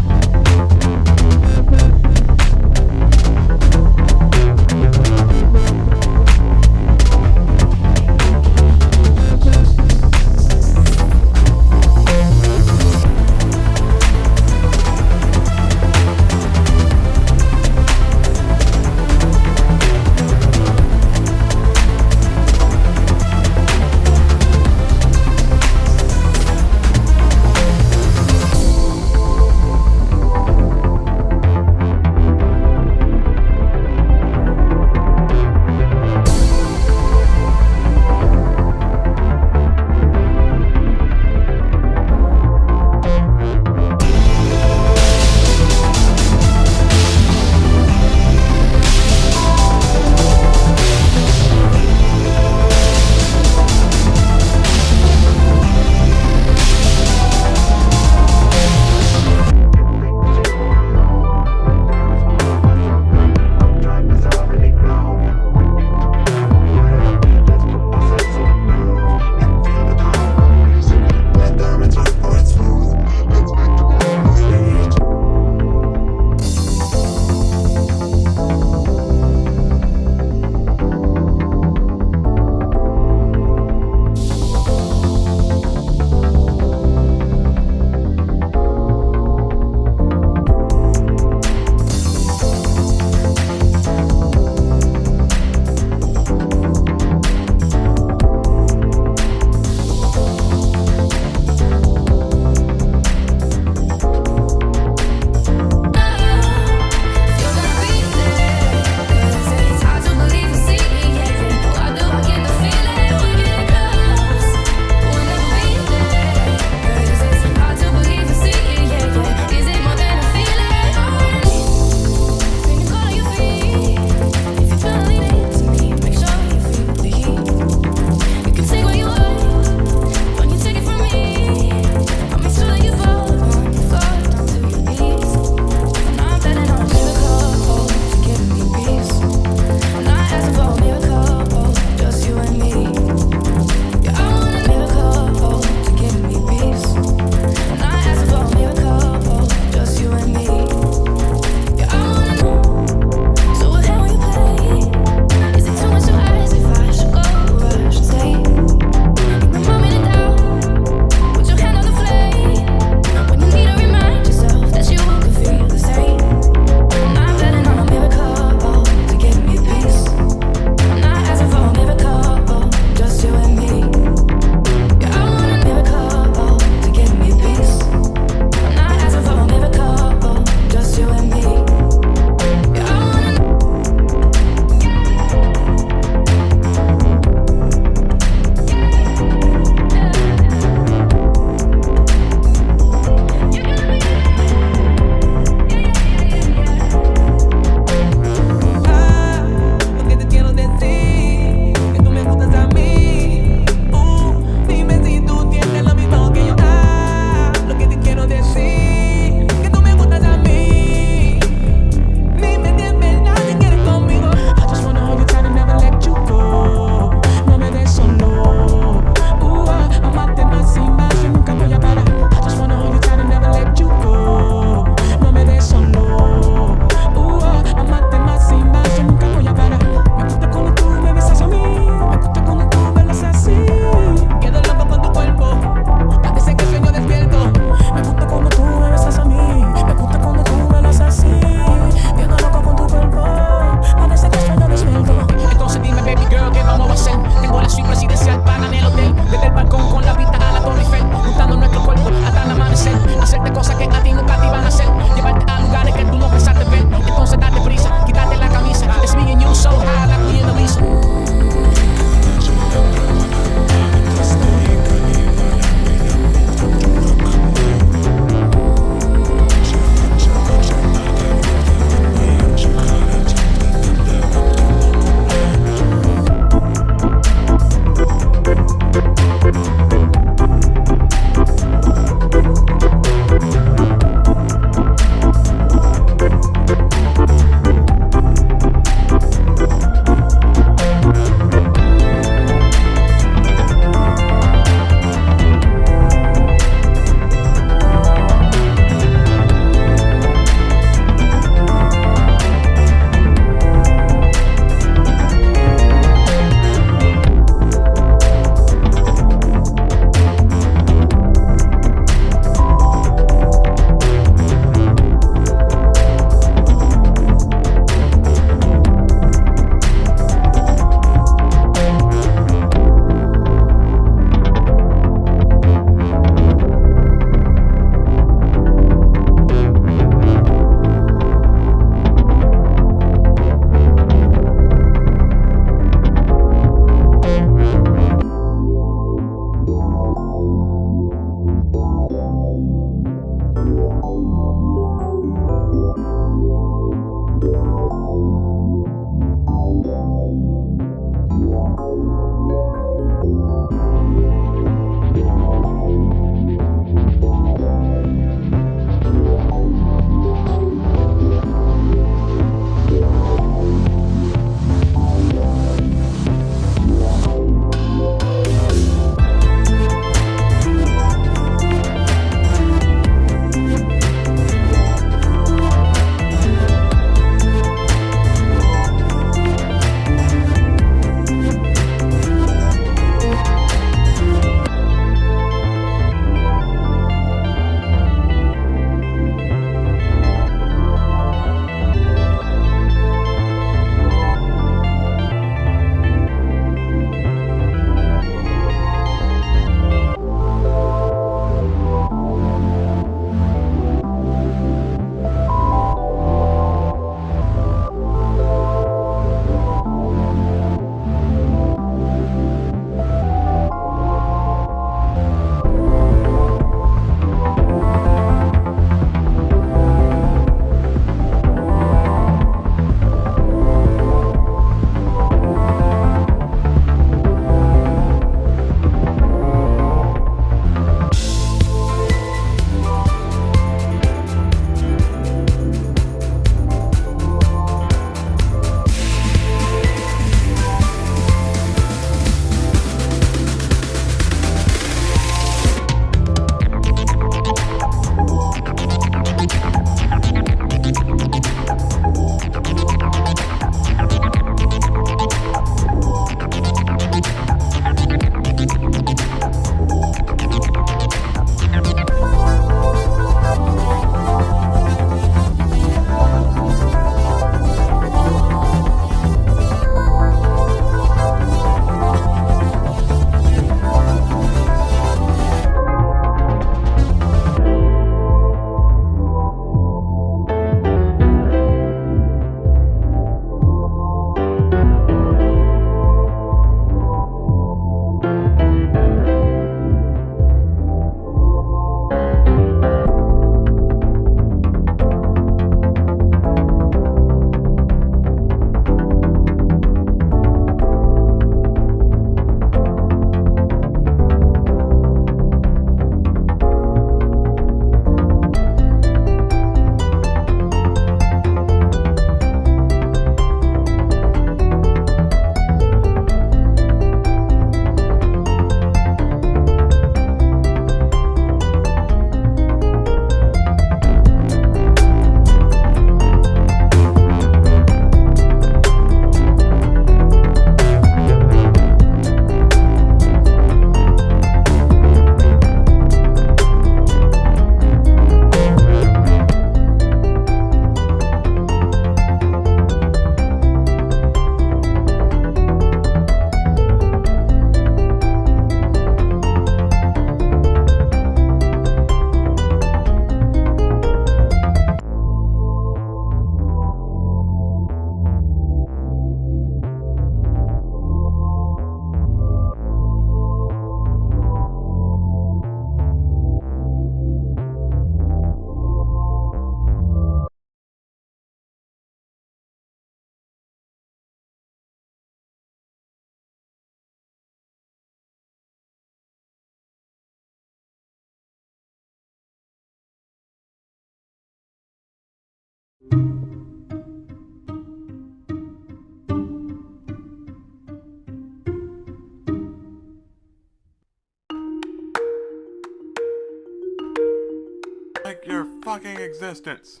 fucking existence.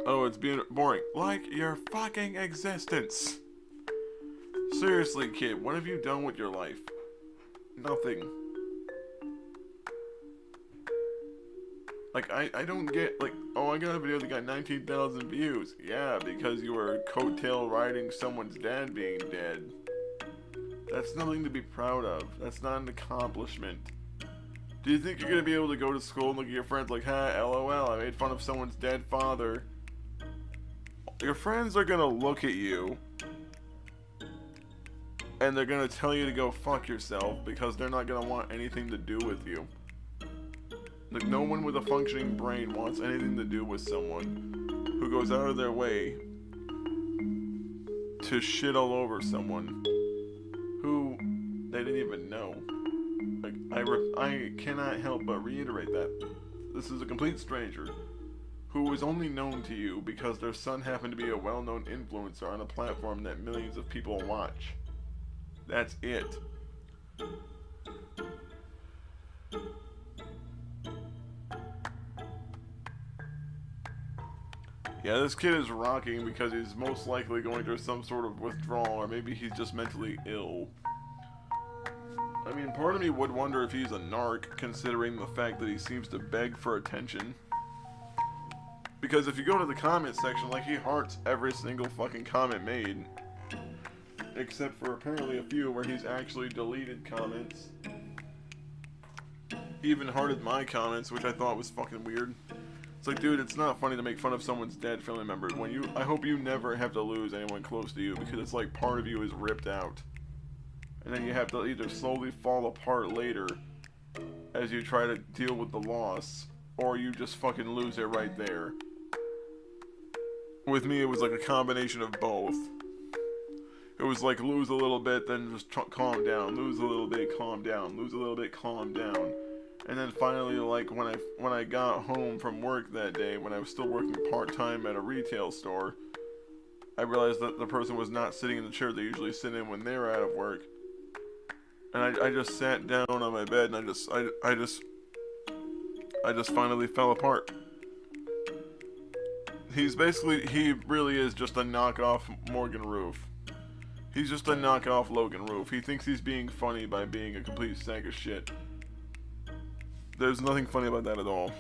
Oh, it's being boring. Like your fucking existence. Seriously, kid, what have you done with your life? Nothing. Like, I don't get, like, oh, I got a video that got 19,000 views. Yeah, because you were coattail riding someone's dad being dead. That's nothing to be proud of. That's not an accomplishment. Do you think you're gonna be able to go to school and look at your friends like, ha, LOL, I made fun of someone's dead father? Your friends are gonna look at you and they're gonna tell you to go fuck yourself because they're not gonna want anything to do with you. Like, no one with a functioning brain wants anything to do with someone who goes out of their way to shit all over someone who they didn't even know. Like, I cannot help but reiterate that. This is a complete stranger who is only known to you because their son happened to be a well-known influencer on a platform that millions of people watch. That's it. Yeah, this kid is rocking because he's most likely going through some sort of withdrawal, or maybe he's just mentally ill. I mean, part of me would wonder if he's a narc, considering the fact that he seems to beg for attention. Because if you go to the comment section, like, he hearts every single fucking comment made. Except for apparently a few where he's actually deleted comments. He even hearted my comments, which I thought was fucking weird. It's like, dude, it's not funny to make fun of someone's dead family member. I hope you never have to lose anyone close to you, because it's like part of you is ripped out. And then you have to either slowly fall apart later as you try to deal with the loss, or you just fucking lose it right there. With me, it was like a combination of both. It was like lose a little bit, then just calm down, lose a little bit, calm down, lose a little bit, calm down. And then finally, like, when I got home from work that day, when I was still working part-time at a retail store, I realized that the person was not sitting in the chair they usually sit in when they're out of work. And I just sat down on my bed, and I just finally fell apart. He really is just a knockoff Morgan Roof. He's just a knockoff Logan Roof. He thinks he's being funny by being a complete sack of shit. There's nothing funny about that at all.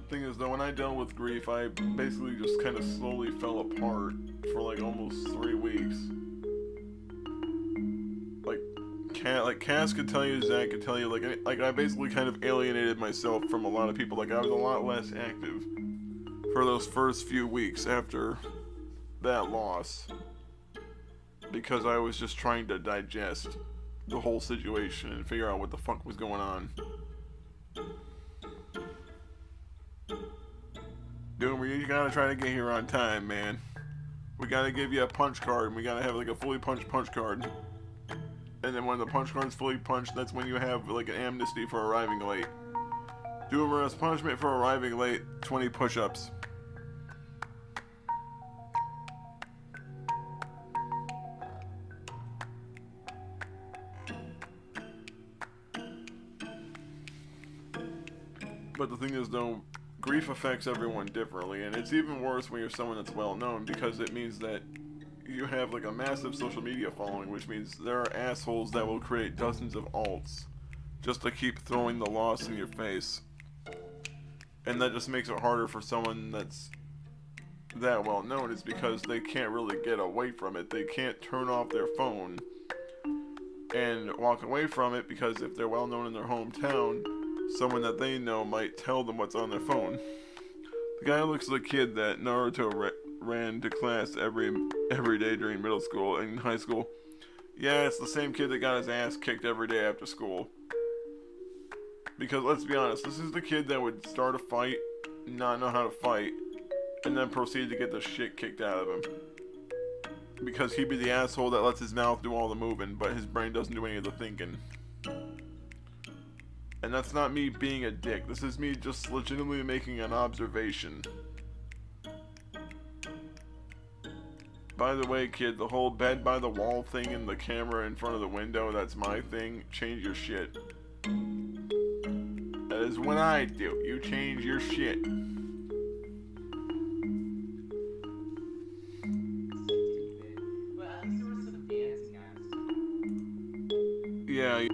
Thing is, though, when I dealt with grief, I basically just kind of slowly fell apart for like almost 3 weeks. Like Cass could tell you, Zach could tell you, like I basically kind of alienated myself from a lot of people. Like, I was a lot less active for those first few weeks after that loss, because I was just trying to digest the whole situation and figure out what the fuck was going on. Doomer, you gotta try to get here on time, man. We gotta give you a punch card, and we gotta have like a fully punched punch card. And then when the punch card's fully punched, that's when you have like an amnesty for arriving late. Doomer, as punishment for arriving late, 20 push-ups. But the thing is, though, grief affects everyone differently, and it's even worse when you're someone that's well known, because it means that you have like a massive social media following, which means there are assholes that will create dozens of alts just to keep throwing the loss in your face. And that just makes it harder for someone that's that well known, is because they can't really get away from it. They can't turn off their phone and walk away from it, because if they're well known in their hometown, someone that they know might tell them what's on their phone. The guy looks like a kid that Naruto ran to class every day during middle school and high school. Yeah, it's the same kid that got his ass kicked every day after school. Because let's be honest, this is the kid that would start a fight, not know how to fight, and then proceed to get the shit kicked out of him. Because he'd be the asshole that lets his mouth do all the moving, but his brain doesn't do any of the thinking. And that's not me being a dick. This is me just legitimately making an observation. By the way, kid, the whole bed by the wall thing and the camera in front of the window, that's my thing. Change your shit. That is what I do. You change your shit. Well, at least there was some dancing acts. Yeah.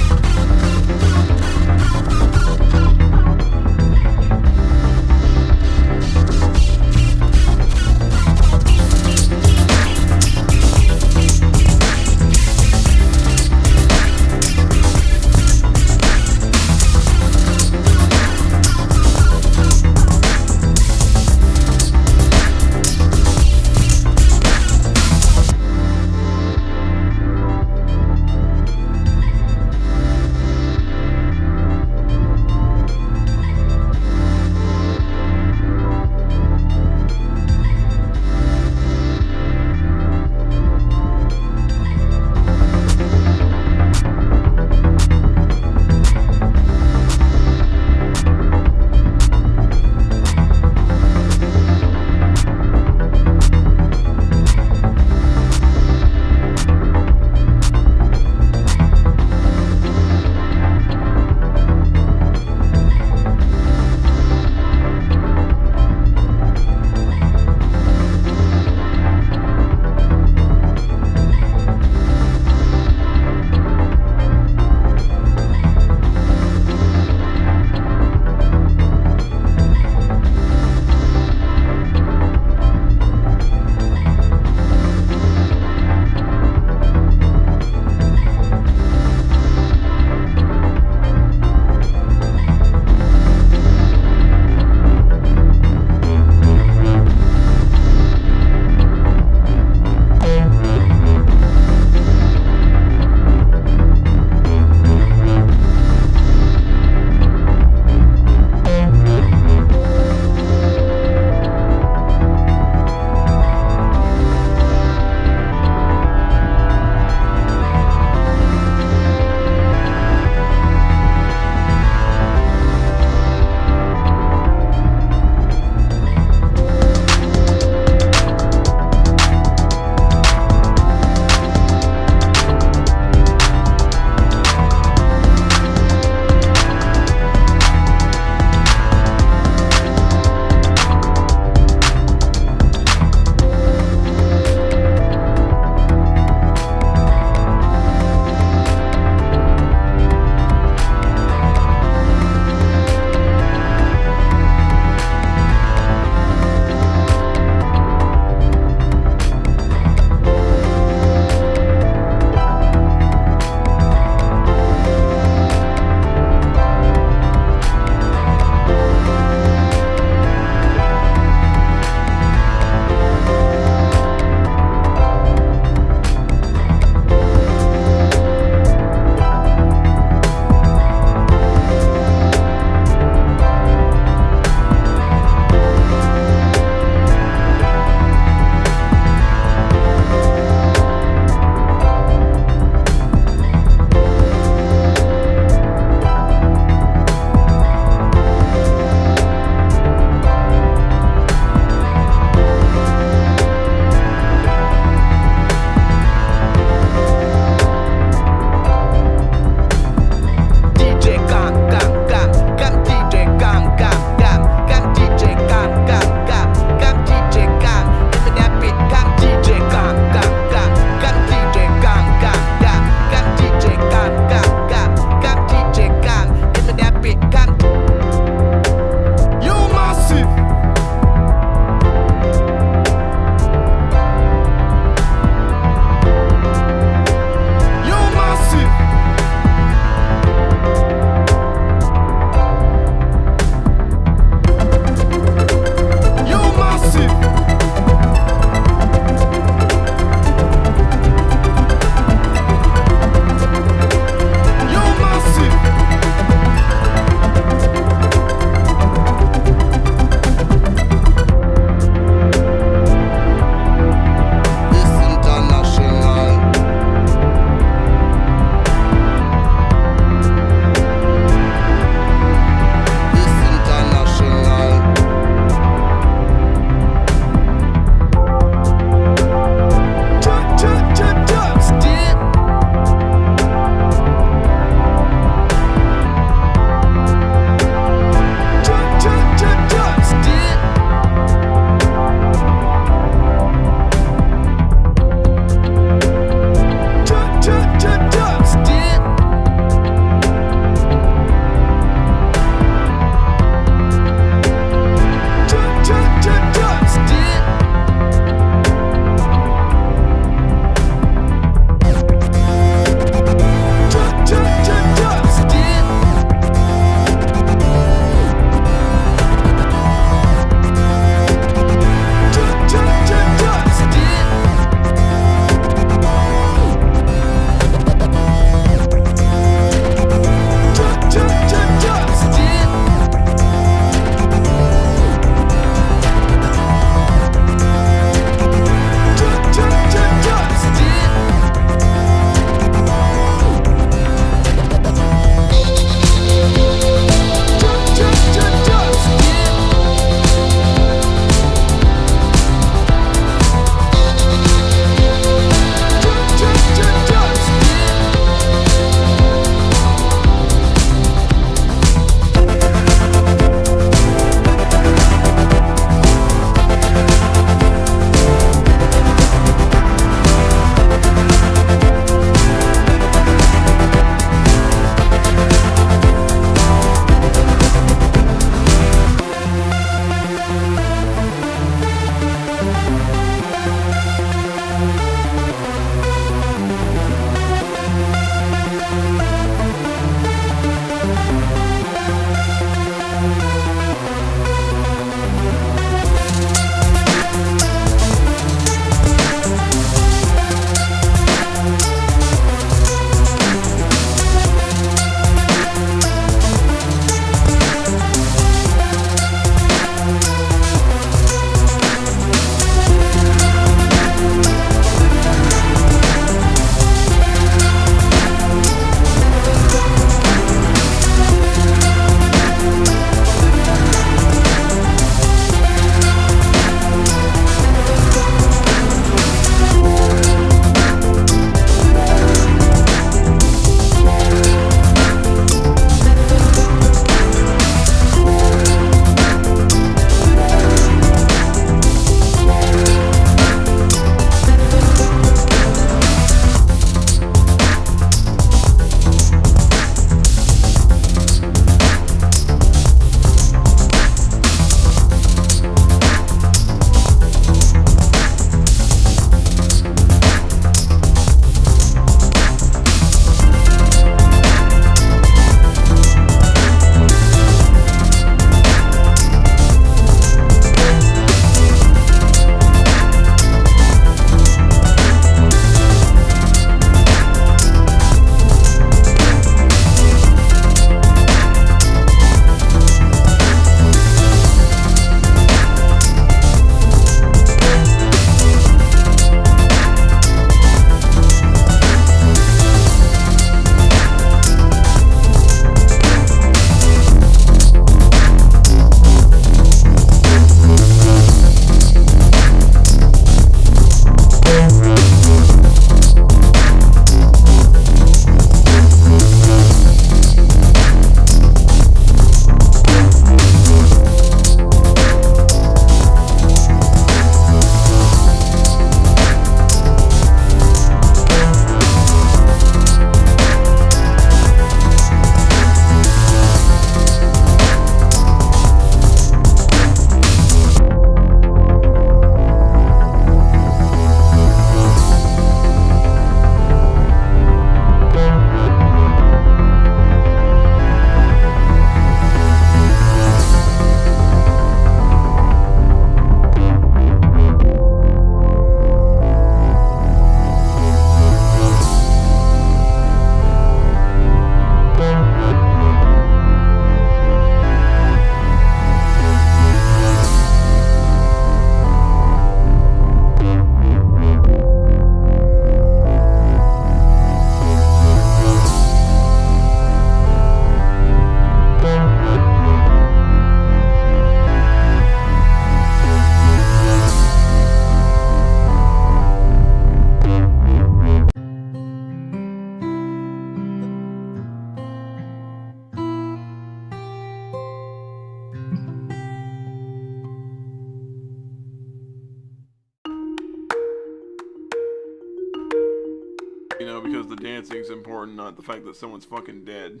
dancing is important, not the fact that someone's fucking dead.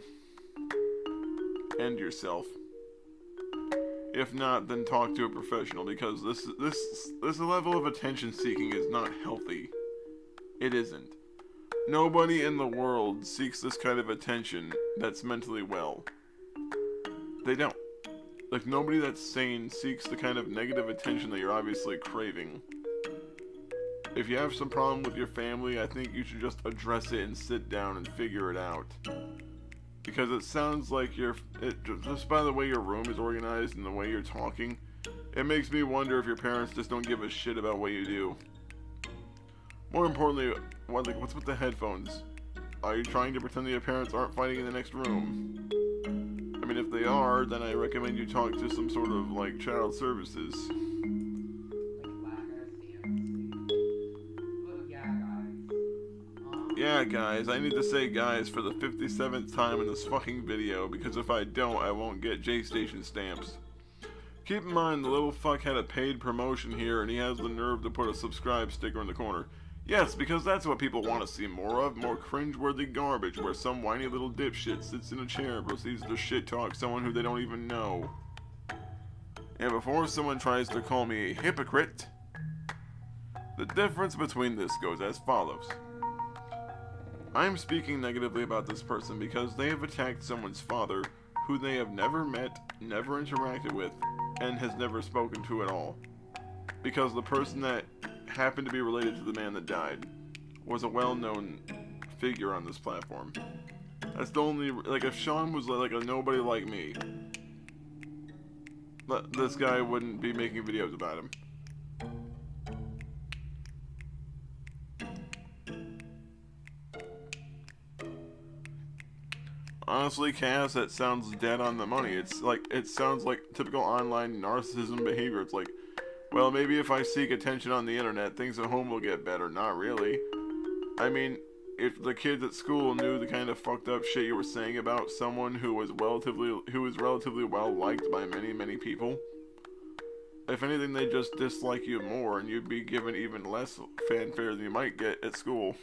End yourself. If not, then talk to a professional, because this level of attention seeking is not healthy. It isn't. Nobody in the world seeks this kind of attention that's mentally well. They don't. Like, nobody that's sane seeks the kind of negative attention that you're obviously craving. If you have some problem with your family, I think you should just address it and sit down and figure it out. Because it sounds like just by the way your room is organized and the way you're talking, it makes me wonder if your parents just don't give a shit about what you do. More importantly, what's with the headphones? Are you trying to pretend that your parents aren't fighting in the next room? I mean, if they are, then I recommend you talk to some sort of, like, child services. Yeah, guys, I need to say guys for the 57th time in this fucking video, because if I don't, I won't get J-Station stamps. Keep in mind, the little fuck had a paid promotion here, and he has the nerve to put a subscribe sticker in the corner. Yes, because that's what people want to see more of, more cringeworthy garbage, where some whiny little dipshit sits in a chair and proceeds to shit-talk someone who they don't even know. And before someone tries to call me a hypocrite, the difference between this goes as follows. I'm speaking negatively about this person because they have attacked someone's father, who they have never met, never interacted with, and has never spoken to at all. Because the person that happened to be related to the man that died was a well-known figure on this platform. That's the only, like, if Sean was like a nobody like me, this guy wouldn't be making videos about him. Honestly, Cass, that sounds dead on the money. It sounds like typical online narcissism behavior. It's like, well, maybe if I seek attention on the internet, things at home will get better. Not really. I mean, if the kids at school knew the kind of fucked up shit you were saying about someone who was relatively well liked by many, many people, if anything, they just dislike you more, and you'd be given even less fanfare than you might get at school.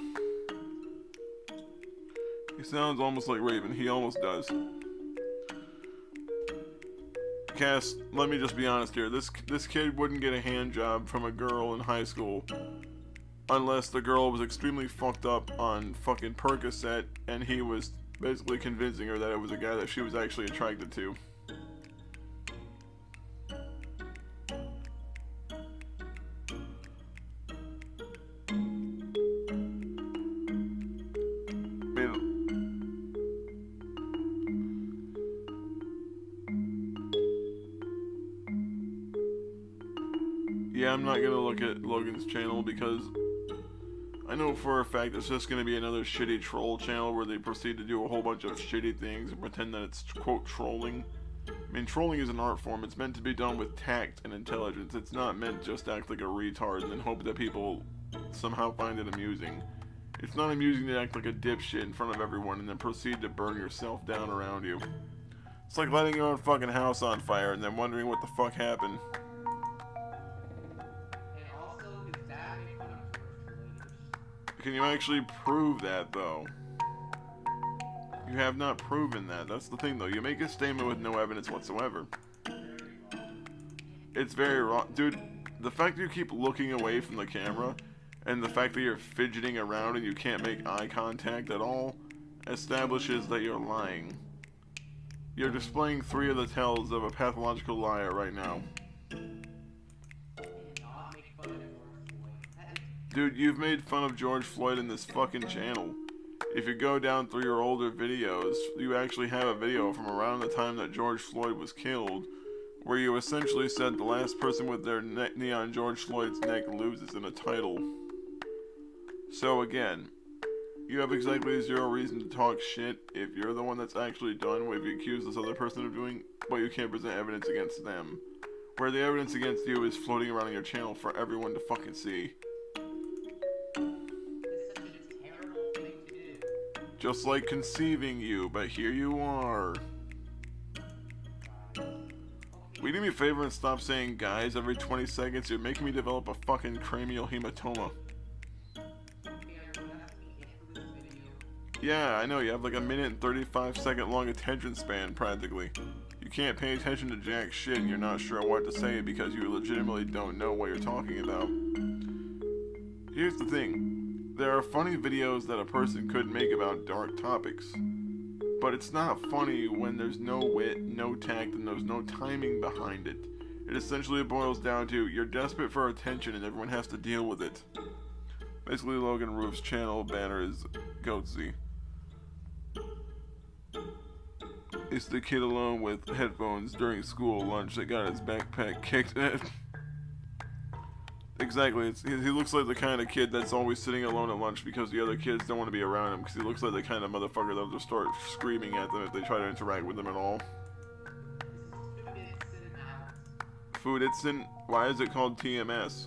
He sounds almost like Raven. He almost does. Cass, let me just be honest here. This kid wouldn't get a hand job from a girl in high school unless the girl was extremely fucked up on fucking Percocet and he was basically convincing her that it was a guy that she was actually attracted to. Yeah, I'm not gonna look at Logan's channel because I know for a fact it's just gonna be another shitty troll channel where they proceed to do a whole bunch of shitty things and pretend that it's, quote, trolling. I mean, trolling is an art form. It's meant to be done with tact and intelligence. It's not meant just to act like a retard and then hope that people somehow find it amusing. It's not amusing to act like a dipshit in front of everyone and then proceed to burn yourself down around you. It's like lighting your own fucking house on fire and then wondering what the fuck happened. Can you actually prove that, though? You have not proven that. That's the thing, though. You make a statement with no evidence whatsoever. It's very wrong. Dude, the fact that you keep looking away from the camera, and the fact that you're fidgeting around and you can't make eye contact at all, establishes that you're lying. You're displaying 3 of the tells of a pathological liar right now. Dude, you've made fun of George Floyd in this fucking channel. If you go down through your older videos, you actually have a video from around the time that George Floyd was killed, where you essentially said the last person with their knee on George Floyd's neck loses in a title. So again, you have exactly 0 reason to talk shit if you're the one that's actually done what you accuse this other person of doing, but you can't present evidence against them. Where the evidence against you is floating around on your channel for everyone to fucking see. Just like conceiving you, but here you are. Will you do me a favor and stop saying guys every 20 seconds? You're making me develop a fucking cranial hematoma. Yeah, I know, you have like a minute and 35-second long attention span, practically. You can't pay attention to jack shit and you're not sure what to say because you legitimately don't know what you're talking about. Here's the thing. There are funny videos that a person could make about dark topics. But it's not funny when there's no wit, no tact, and there's no timing behind it. It essentially boils down to, you're desperate for attention and everyone has to deal with it. Basically, Logan Roof's channel banner is Goatsy. It's the kid alone with headphones during school lunch that got his backpack kicked in. Exactly, he looks like the kind of kid that's always sitting alone at lunch because the other kids don't want to be around him, because he looks like the kind of motherfucker that'll just start screaming at them if they try to interact with him at all. Food Itsin? Why is it called TMS?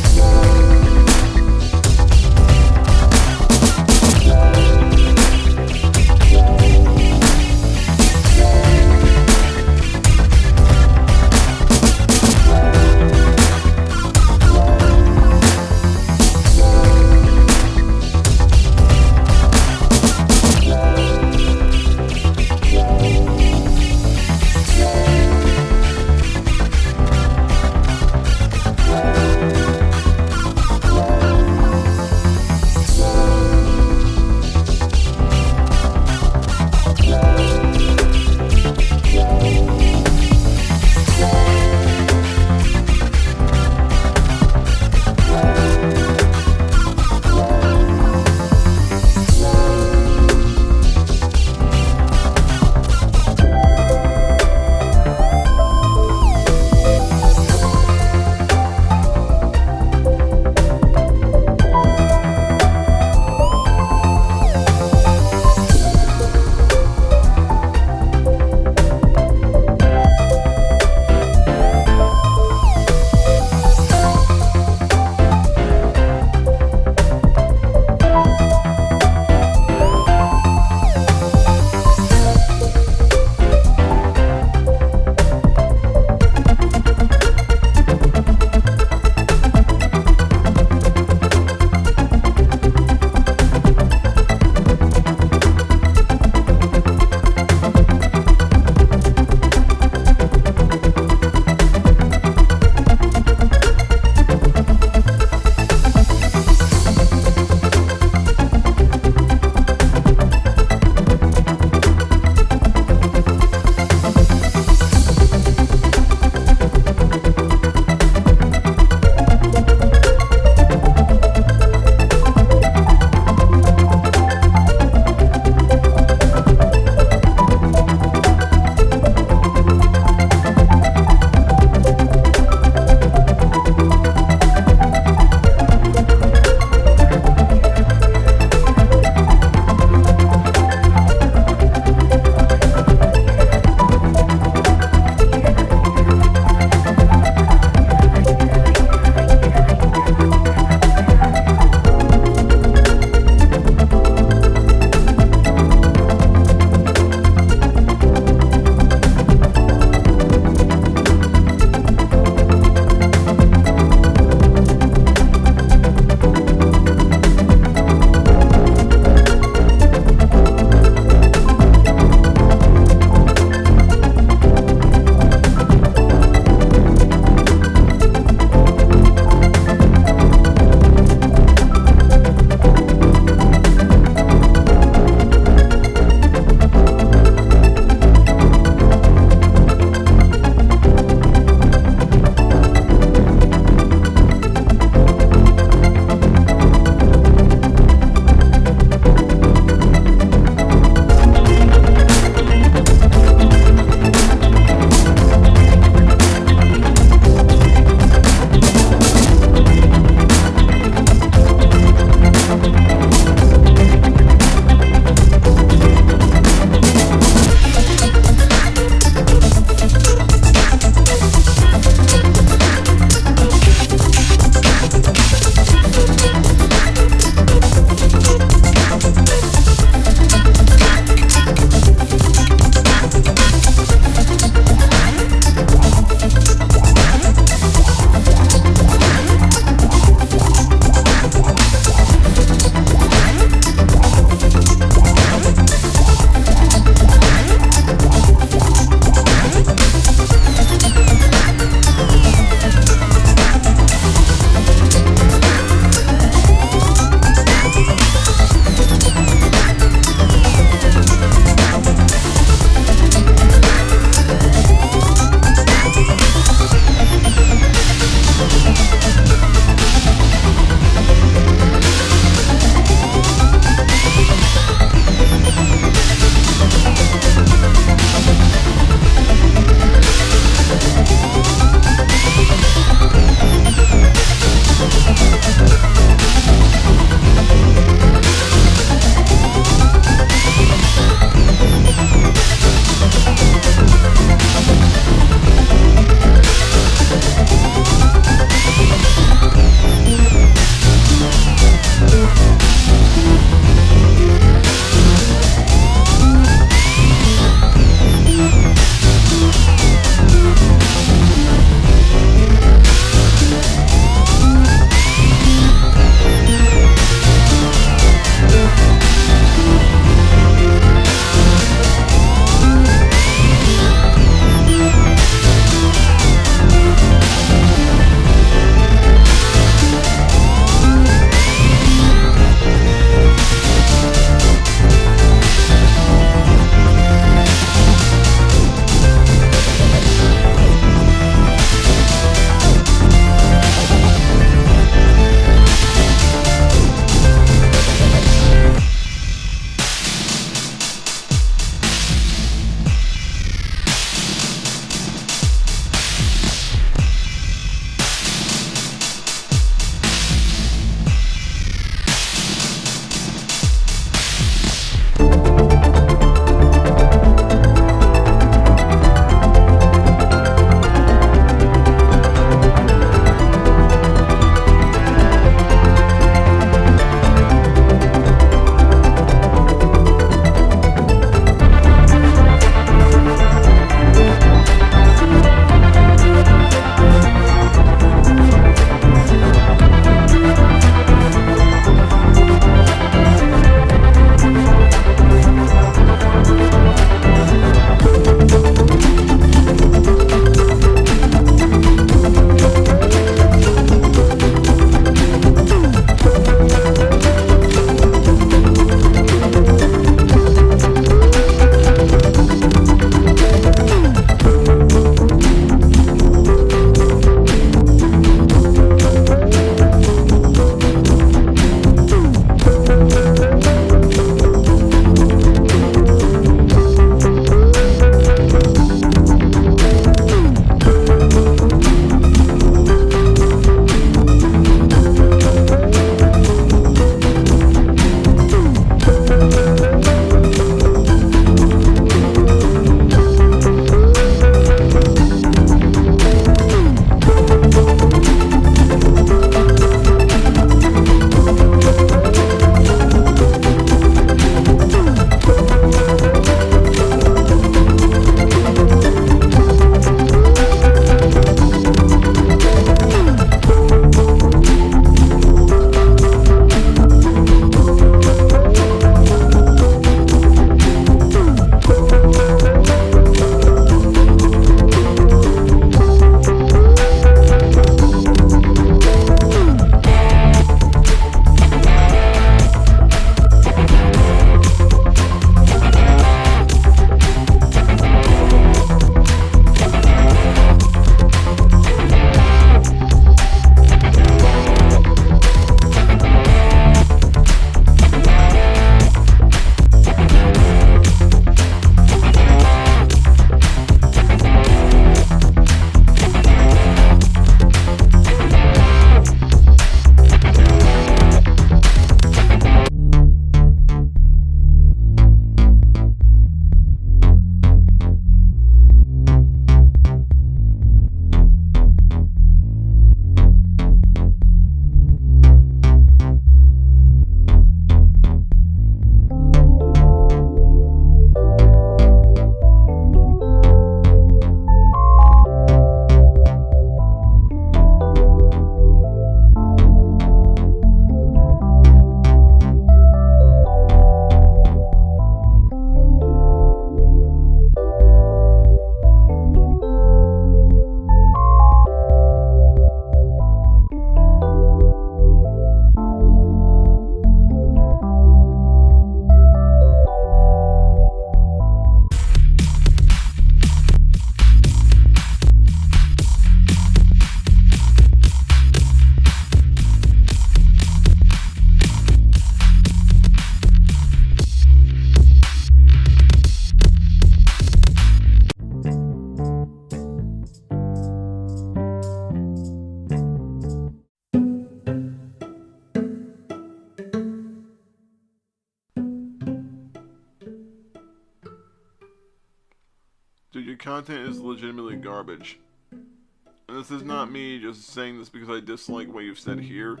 Dude, your content is legitimately garbage. And this is not me just saying this because I dislike what you've said here.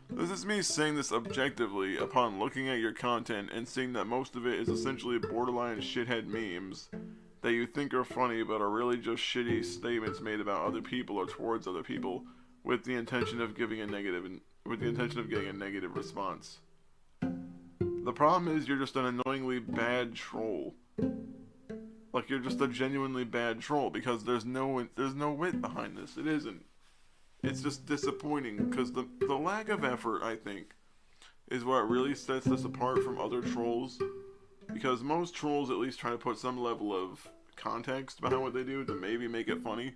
This is me saying this objectively upon looking at your content and seeing that most of it is essentially borderline shithead memes that you think are funny but are really just shitty statements made about other people or towards other people with the intention of getting a negative response. The problem is you're just an annoyingly bad troll. Like, you're just a genuinely bad troll because there's no wit behind this. It isn't. It's just disappointing because the lack of effort, I think, is what really sets this apart from other trolls. Because most trolls at least try to put some level of context behind what they do to maybe make it funny,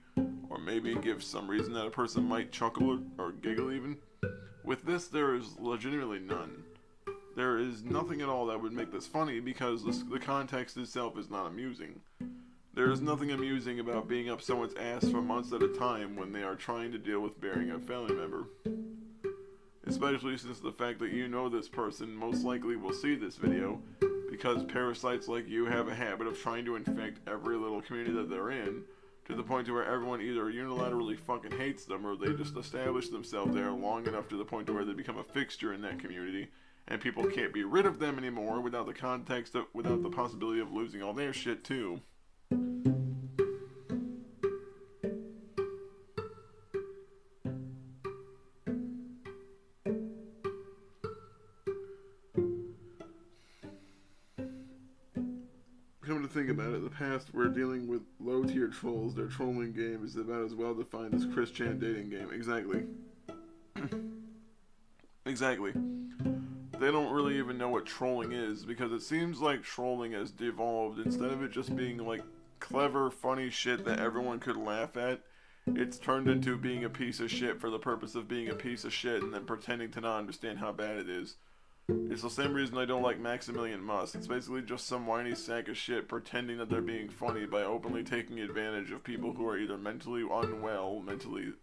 or maybe give some reason that a person might chuckle or giggle even. With this, there is legitimately none. There is nothing at all that would make this funny because the context itself is not amusing. There is nothing amusing about being up someone's ass for months at a time when they are trying to deal with burying a family member. Especially since the fact that you know this person most likely will see this video, because parasites like you have a habit of trying to infect every little community that they're in, to the point to where everyone either unilaterally fucking hates them or they just establish themselves there long enough to the point to where they become a fixture in that community, and people can't be rid of them anymore without the possibility of losing all their shit too. Come to think about it, in the past we're dealing with low-tier trolls. Their trolling game is about as well-defined as Chris Chan dating game. Exactly. Exactly. They don't really even know what trolling is, because it seems like trolling has devolved. Instead of it just being like clever, funny shit that everyone could laugh at, it's turned into being a piece of shit for the purpose of being a piece of shit and then pretending to not understand how bad it is. It's the same reason I don't like Maximilian Musk. It's basically just some whiny sack of shit pretending that they're being funny by openly taking advantage of people who are either mentally unwell,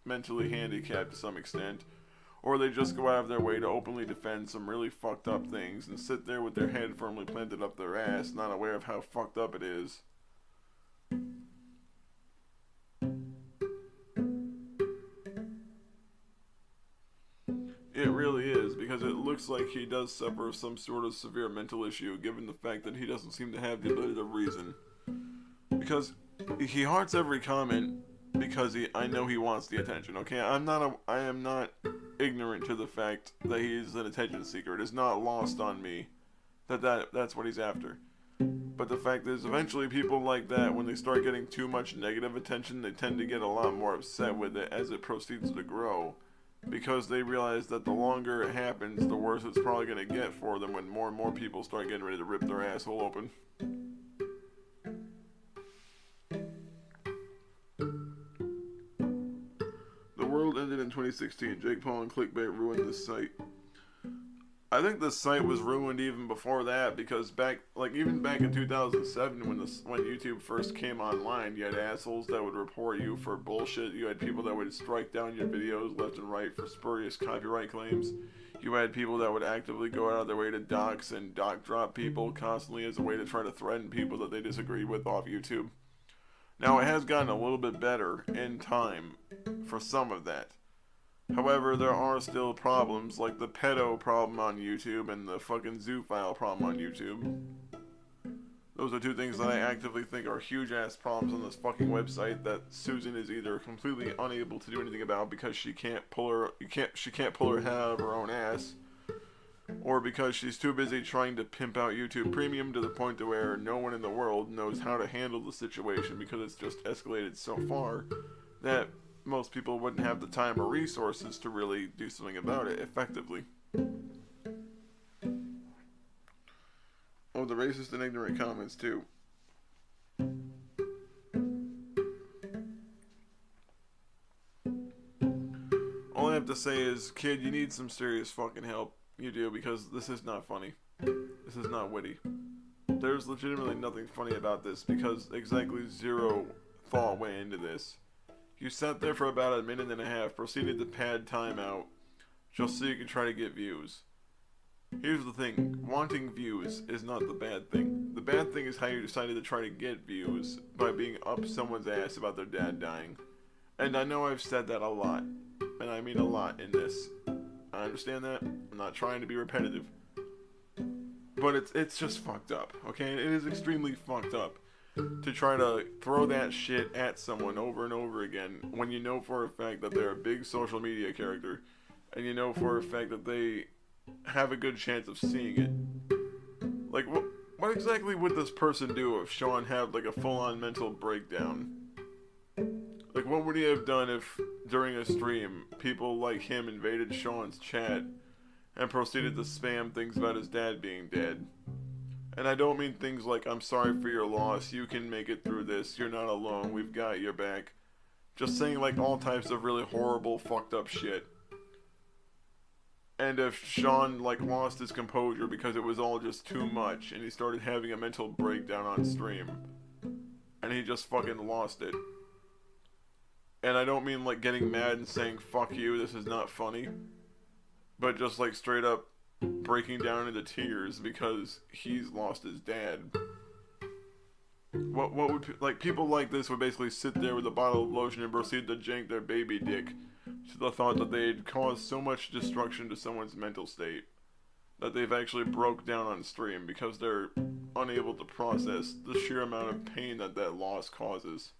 mentally handicapped to some extent, or they just go out of their way to openly defend some really fucked up things and sit there with their head firmly planted up their ass, not aware of how fucked up it is. It really is, because it looks like he does suffer some sort of severe mental issue, given the fact that he doesn't seem to have the ability to reason. Because he hearts every comment because I know he wants the attention, okay? I am not ignorant to the fact that he's an attention seeker. It is not lost on me that's what he's after. But the fact is, eventually people like that, when they start getting too much negative attention, they tend to get a lot more upset with it as it proceeds to grow. Because they realize that the longer it happens, the worse it's probably going to get for them when more and more people start getting ready to rip their asshole open. The world ended in 2016. Jake Paul and clickbait ruined this site. I think the site was ruined even before that, because even back in 2007 when YouTube first came online, you had assholes that would report you for bullshit. You had people that would strike down your videos left and right for spurious copyright claims. You had people that would actively go out of their way to dox and doc drop people constantly as a way to try to threaten people that they disagreed with off YouTube. Now, it has gotten a little bit better in time for some of that. However, there are still problems, like the pedo problem on YouTube and the fucking zoophile problem on YouTube. Those are two things that I actively think are huge-ass problems on this fucking website that Susan is either completely unable to do anything about because she can't pull her head out of her own ass, or because she's too busy trying to pimp out YouTube Premium to the point to where no one in the world knows how to handle the situation because it's just escalated so far that most people wouldn't have the time or resources to really do something about it effectively. Oh, the racist and ignorant comments too. All I have to say is, kid, you need some serious fucking help. You do, because this is not funny. This is not witty. There's legitimately nothing funny about this because exactly zero thought went into this. You sat there for about a minute and a half, proceeded to pad time out, just so you could try to get views. Here's the thing, wanting views is not the bad thing. The bad thing is how you decided to try to get views by being up someone's ass about their dad dying. And I know I've said that a lot, and I mean a lot in this. I understand that. I'm not trying to be repetitive. But it's just fucked up, okay? It is extremely fucked up to try to throw that shit at someone over and over again when you know for a fact that they're a big social media character and you know for a fact that they have a good chance of seeing it. Like, what exactly would this person do if Sean had, like, a full-on mental breakdown? Like, what would he have done if, during a stream, people like him invaded Sean's chat and proceeded to spam things about his dad being dead? And I don't mean things like, I'm sorry for your loss, you can make it through this, you're not alone, we've got your back. Just saying, like, all types of really horrible, fucked up shit. And if Sean, like, lost his composure because it was all just too much, and he started having a mental breakdown on stream, and he just fucking lost it. And I don't mean, like, getting mad and saying, fuck you, this is not funny, but just, like, straight up breaking down into tears because he's lost his dad. What would, like, people like this would basically sit there with a bottle of lotion and proceed to jank their baby dick to the thought that they'd caused so much destruction to someone's mental state that they've actually broke down on stream because they're unable to process the sheer amount of pain that that loss causes.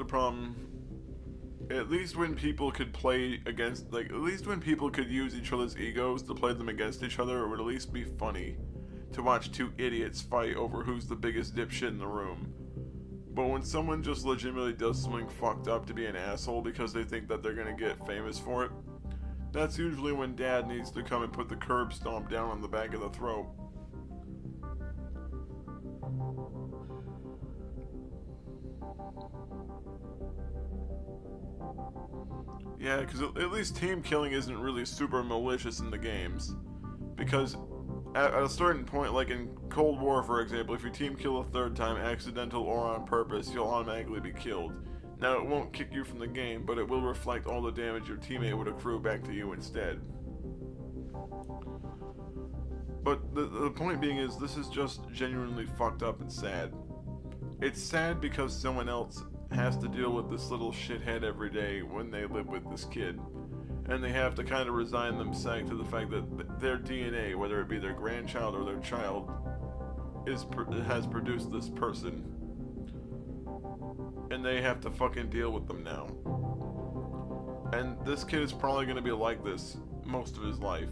the problem. At least when people could play against, like, at least when people could use each other's egos to play them against each other, it would at least be funny to watch two idiots fight over who's the biggest dipshit in the room. But when someone just legitimately does something fucked up to be an asshole because they think that they're gonna get famous for it, that's usually when Dad needs to come and put the curb stomp down on the back of the throat. Yeah, because at least team killing isn't really super malicious in the games. Because at a certain point, like in Cold War for example, if you team kill a third time, accidental or on purpose, you'll automatically be killed. Now it won't kick you from the game, but it will reflect all the damage your teammate would accrue back to you instead. But the point being is, this is just genuinely fucked up and sad. It's sad because someone else has to deal with this little shithead every day when they live with this kid. And they have to kind of resign themselves to the fact that their DNA, whether it be their grandchild or their child, has produced this person. And they have to fucking deal with them now. And this kid is probably going to be like this most of his life.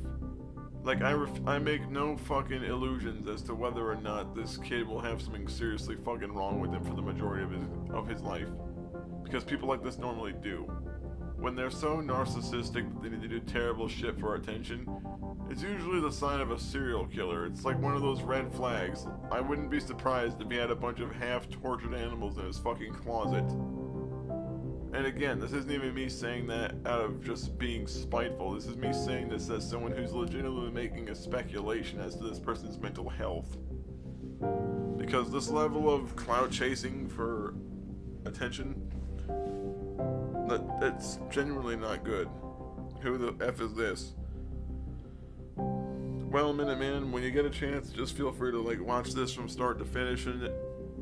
Like, I make no fucking illusions as to whether or not this kid will have something seriously fucking wrong with him for the majority of his life. Because people like this normally do. When they're so narcissistic that they need to do terrible shit for attention, it's usually the sign of a serial killer. It's like one of those red flags. I wouldn't be surprised if he had a bunch of half-tortured animals in his fucking closet. And again, this isn't even me saying that out of just being spiteful. This is me saying this as someone who's legitimately making a speculation as to this person's mental health. Because this level of clout chasing for attention, that's genuinely not good. Who the F is this? Well, Minuteman, when you get a chance, just feel free to like watch this from start to finish, and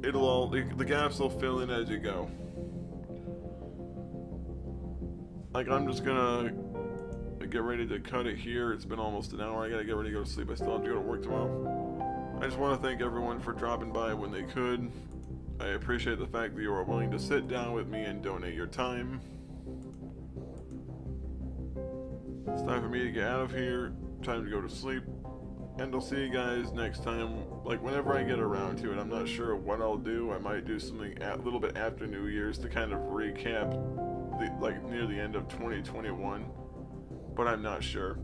it'll all, the gaps will fill in as you go. Like, I'm just gonna get ready to cut it here. It's been almost an hour. I gotta get ready to go to sleep. I still have to go to work tomorrow. I just want to thank everyone for dropping by when they could. I appreciate the fact that you are willing to sit down with me and donate your time. It's time for me to get out of here. Time to go to sleep. And I'll see you guys next time. Like, whenever I get around to it, I'm not sure what I'll do. I might do something a little bit after New Year's to kind of recap, like, near the end of 2021. But I'm not sure.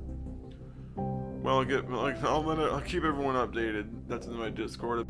Well, I'll keep everyone updated. That's in my Discord.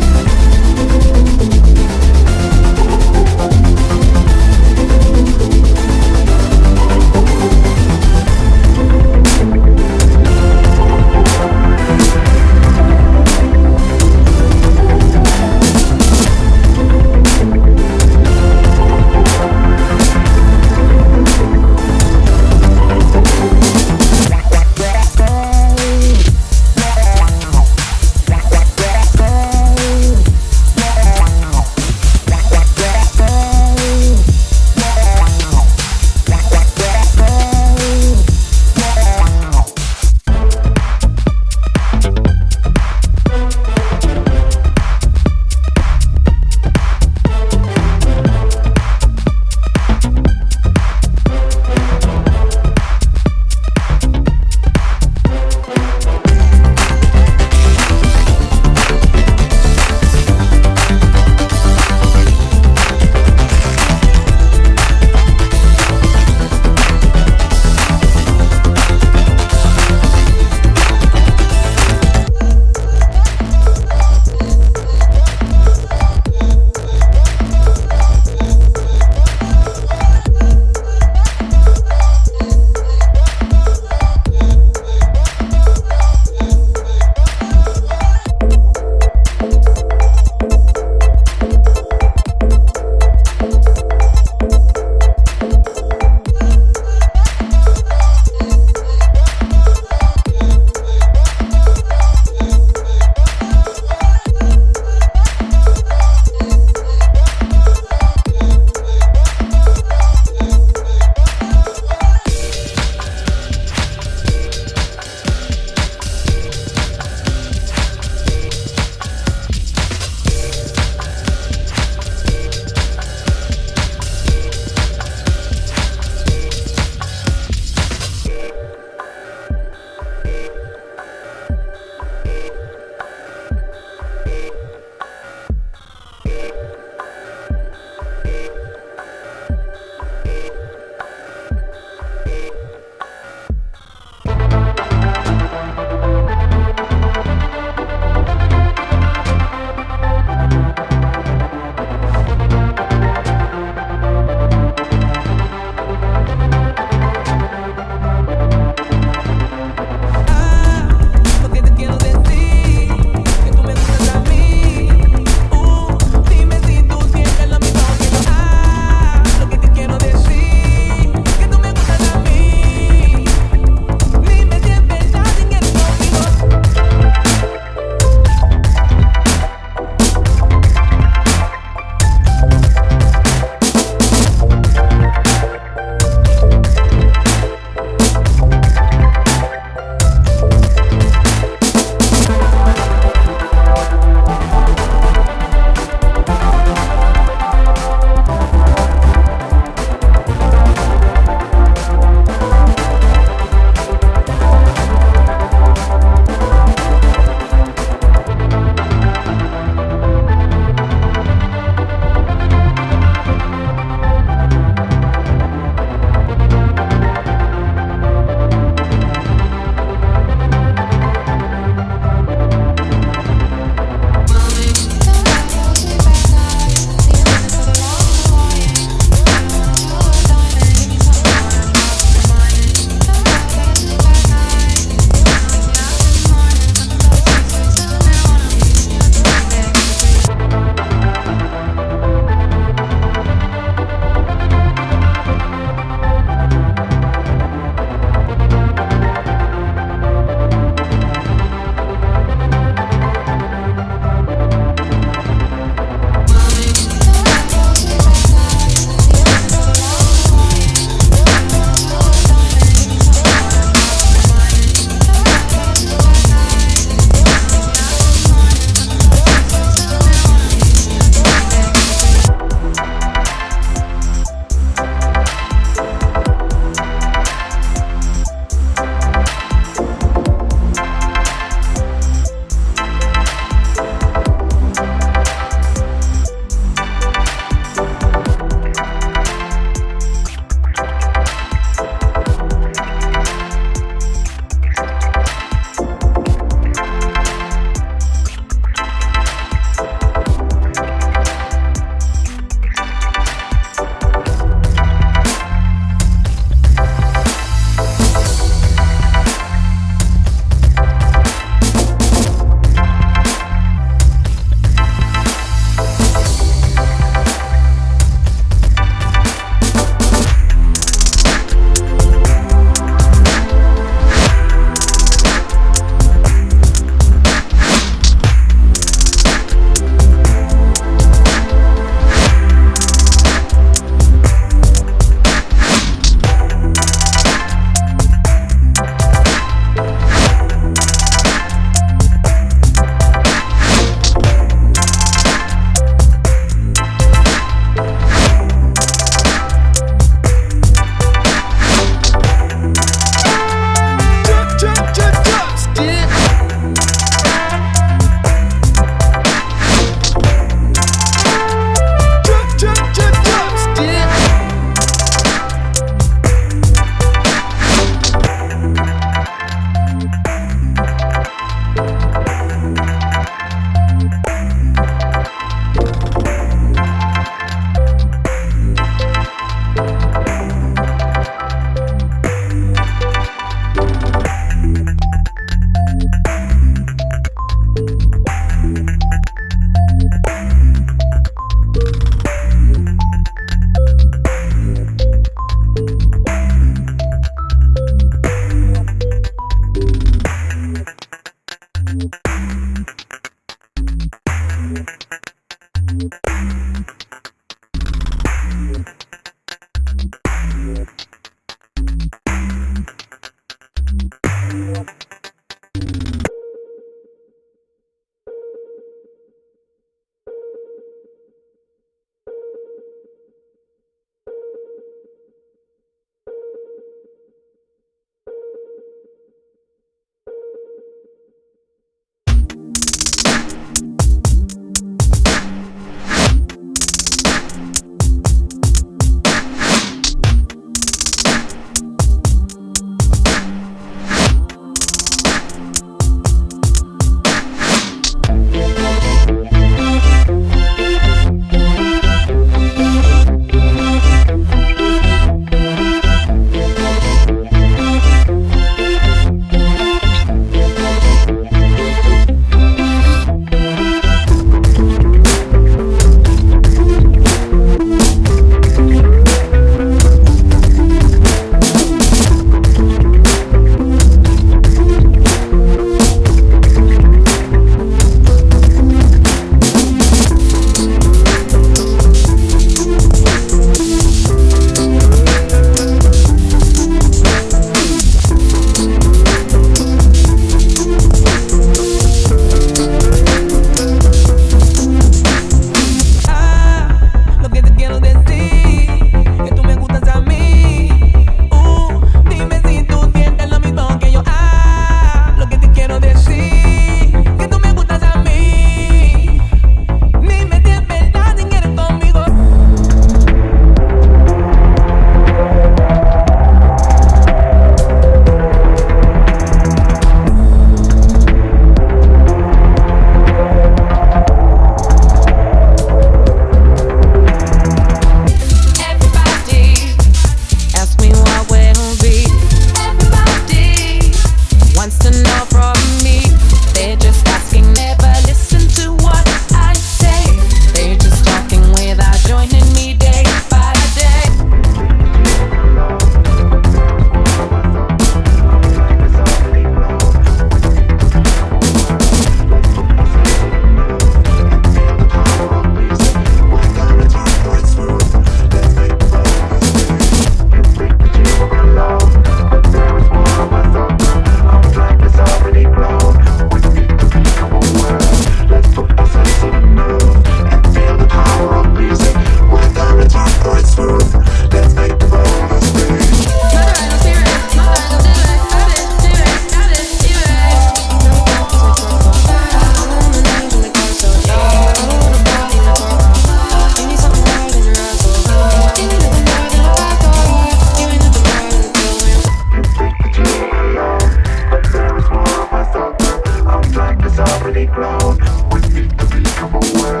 already grown. We need to become aware.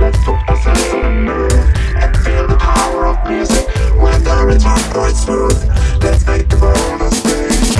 Let's put ourselves on move and feel the power of music. Whether it's hard or it's smooth, let's make the world a stage.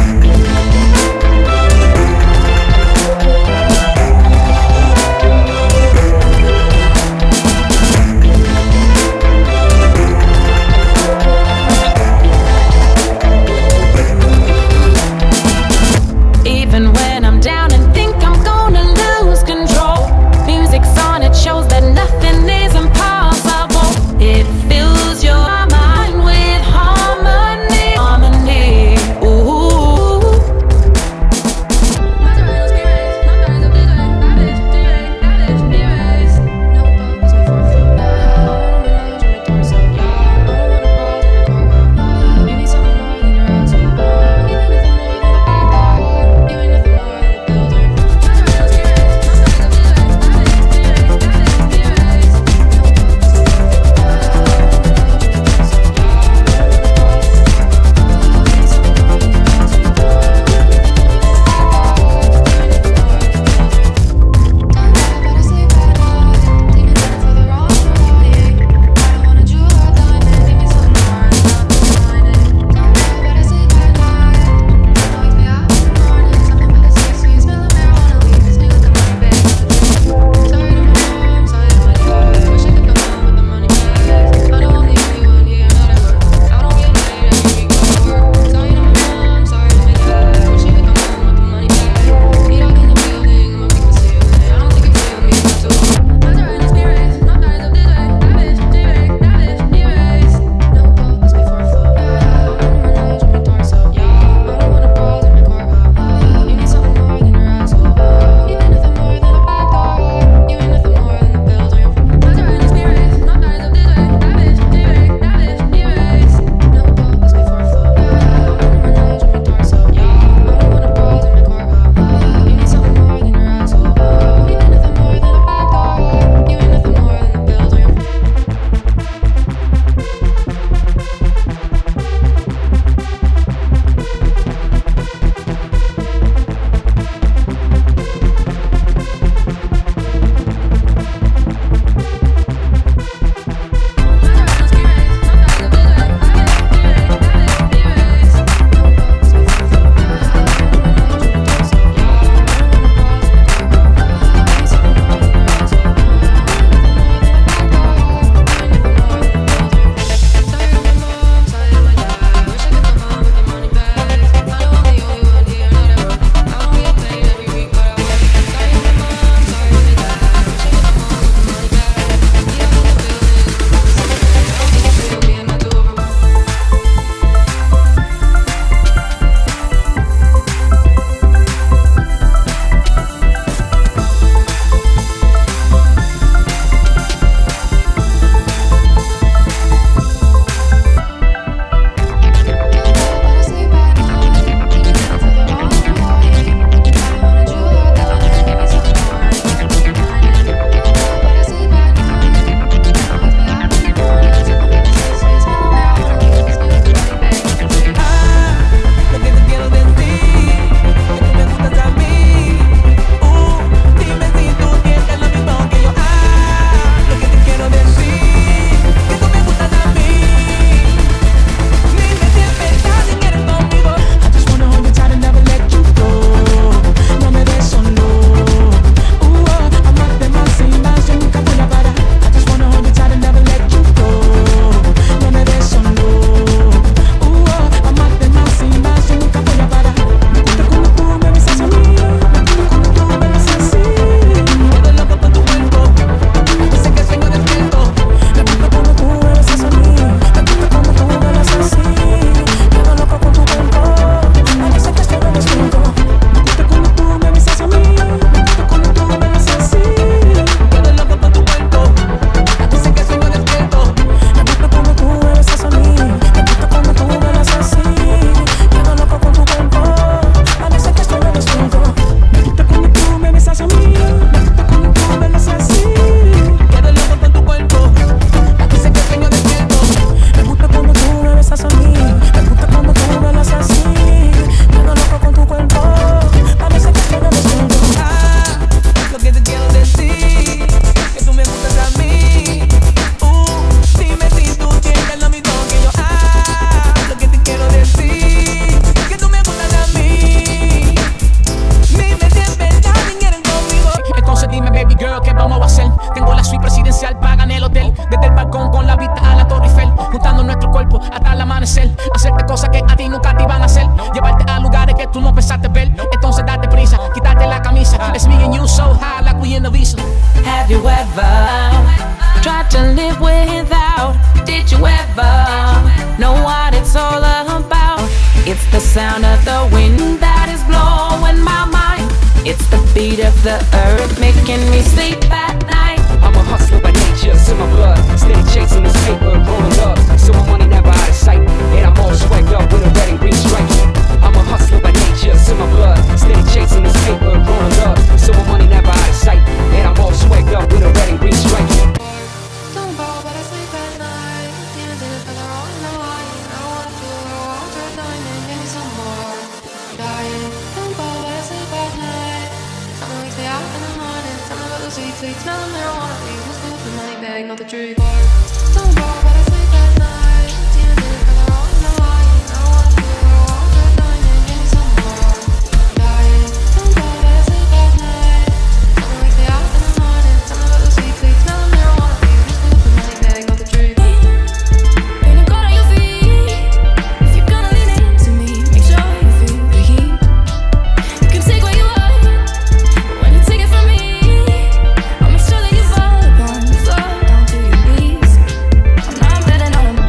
Even when I'm down and think I'm gonna lose control, music's on, it shows that nothing is impossible. It fills your mind with harmony, harmony. residencial, pagan el hotel. Desde el balcón con la vista a la Torre Eiffel, juntando nuestro cuerpo hasta el amanecer. Hacerte cosas que a ti nunca te iban a hacer, llevarte a lugares que tú no pensaste ver. Entonces date prisa, quitarte la camisa. It's me and you so high like we in the visa. Have you ever tried to live without? Did you ever know what it's all about? It's the sound of the wind that is blowing my mind. It's the beat of the earth making me sleep at night. I'm a hustler by nature, it's in my blood. Steady chasing this paper, rolling up, so my money never out of sight. And I'm all swagged up with a red and green stripe. I'm a hustler by nature, it's in my blood. Steady chasing this paper, rolling up, so my money never out of sight. And I'm all swagged up with a red and green stripe. Don't fall, but I sleep at night. Demons in the feather all in the light. I want to, I want to diamond, give me some more. I'm dying. Don't fall, but I sleep at night. Something wakes me up in the morning. Something about the sweet, sweet smell of marijuana. Who's good the money bag, not the tree bar. Don't fall, but I sleep at night. Demons in the feather all in the light. I want to, I want to diamond, give me some more. I'm dying. Don't fall, but I sleep at night. Something wakes me up in the morning. Something about the sweet, sweet smell of marijuana. Not the tree. Ain't a God on your feet. If you're gonna lean into me, make sure you feel the heat. You can take what you want, but when you take it from me, I'll make sure that you fall upon the floor, down to your knees. I'm not betting on them.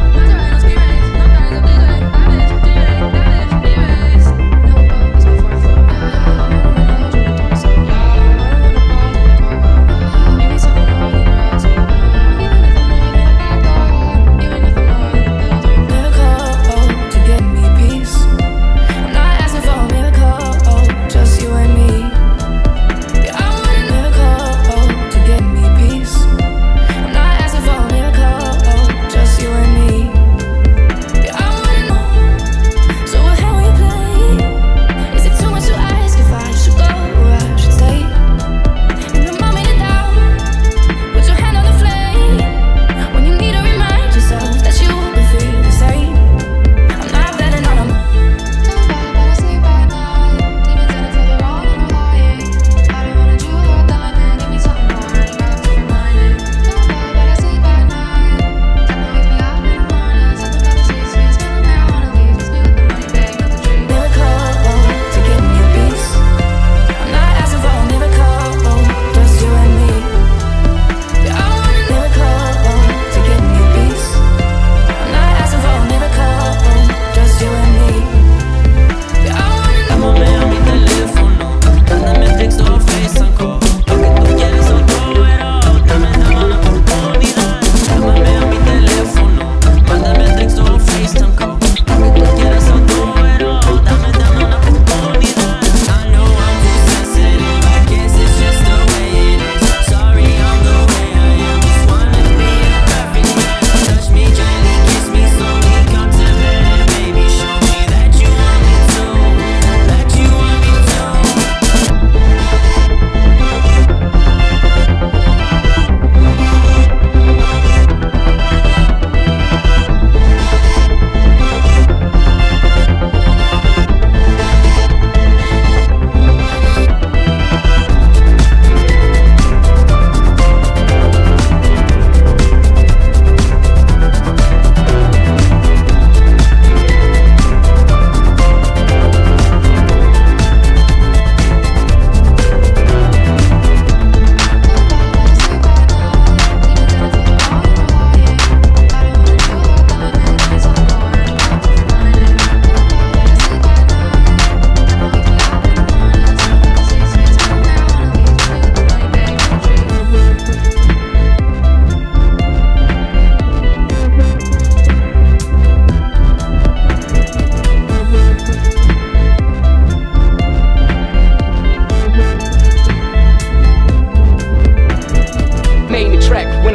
Main the track when I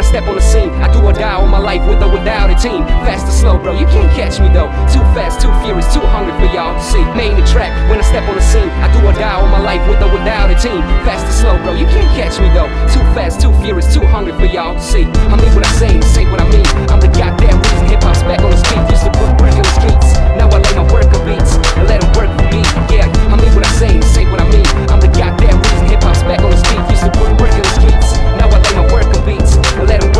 step on the scene. I do or die all my life with or without a team. Fast or slow, bro, you can't catch me though. Too fast, too furious, too hungry for y'all to see. I mean what I say what I mean. I'm the goddamn reason hip-hop's back on the street. Used to put work in the streets. Now I lay my work on beats and let them work for me. Yeah, I mean what I say what I mean. I'm the goddamn reason hip-hop's back on the street. Used to put work in the streets. Now I lay my work on beats and let them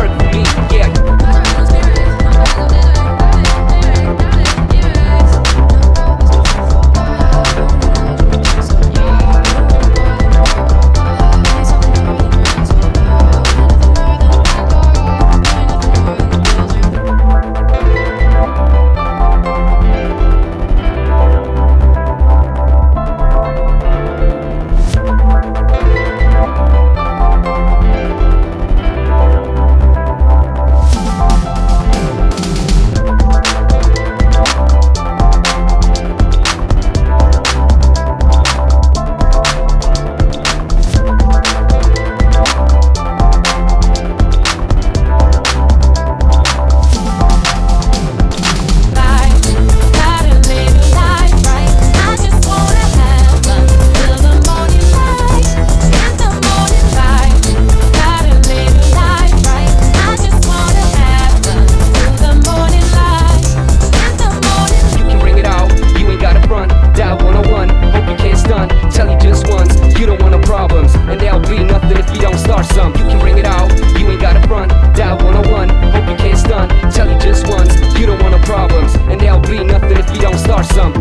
start some. You can bring it out, you ain't got a front. Dial 101, hope you can't stun. Tell you just once, you don't want no problems, and there'll be nothing if you don't start some.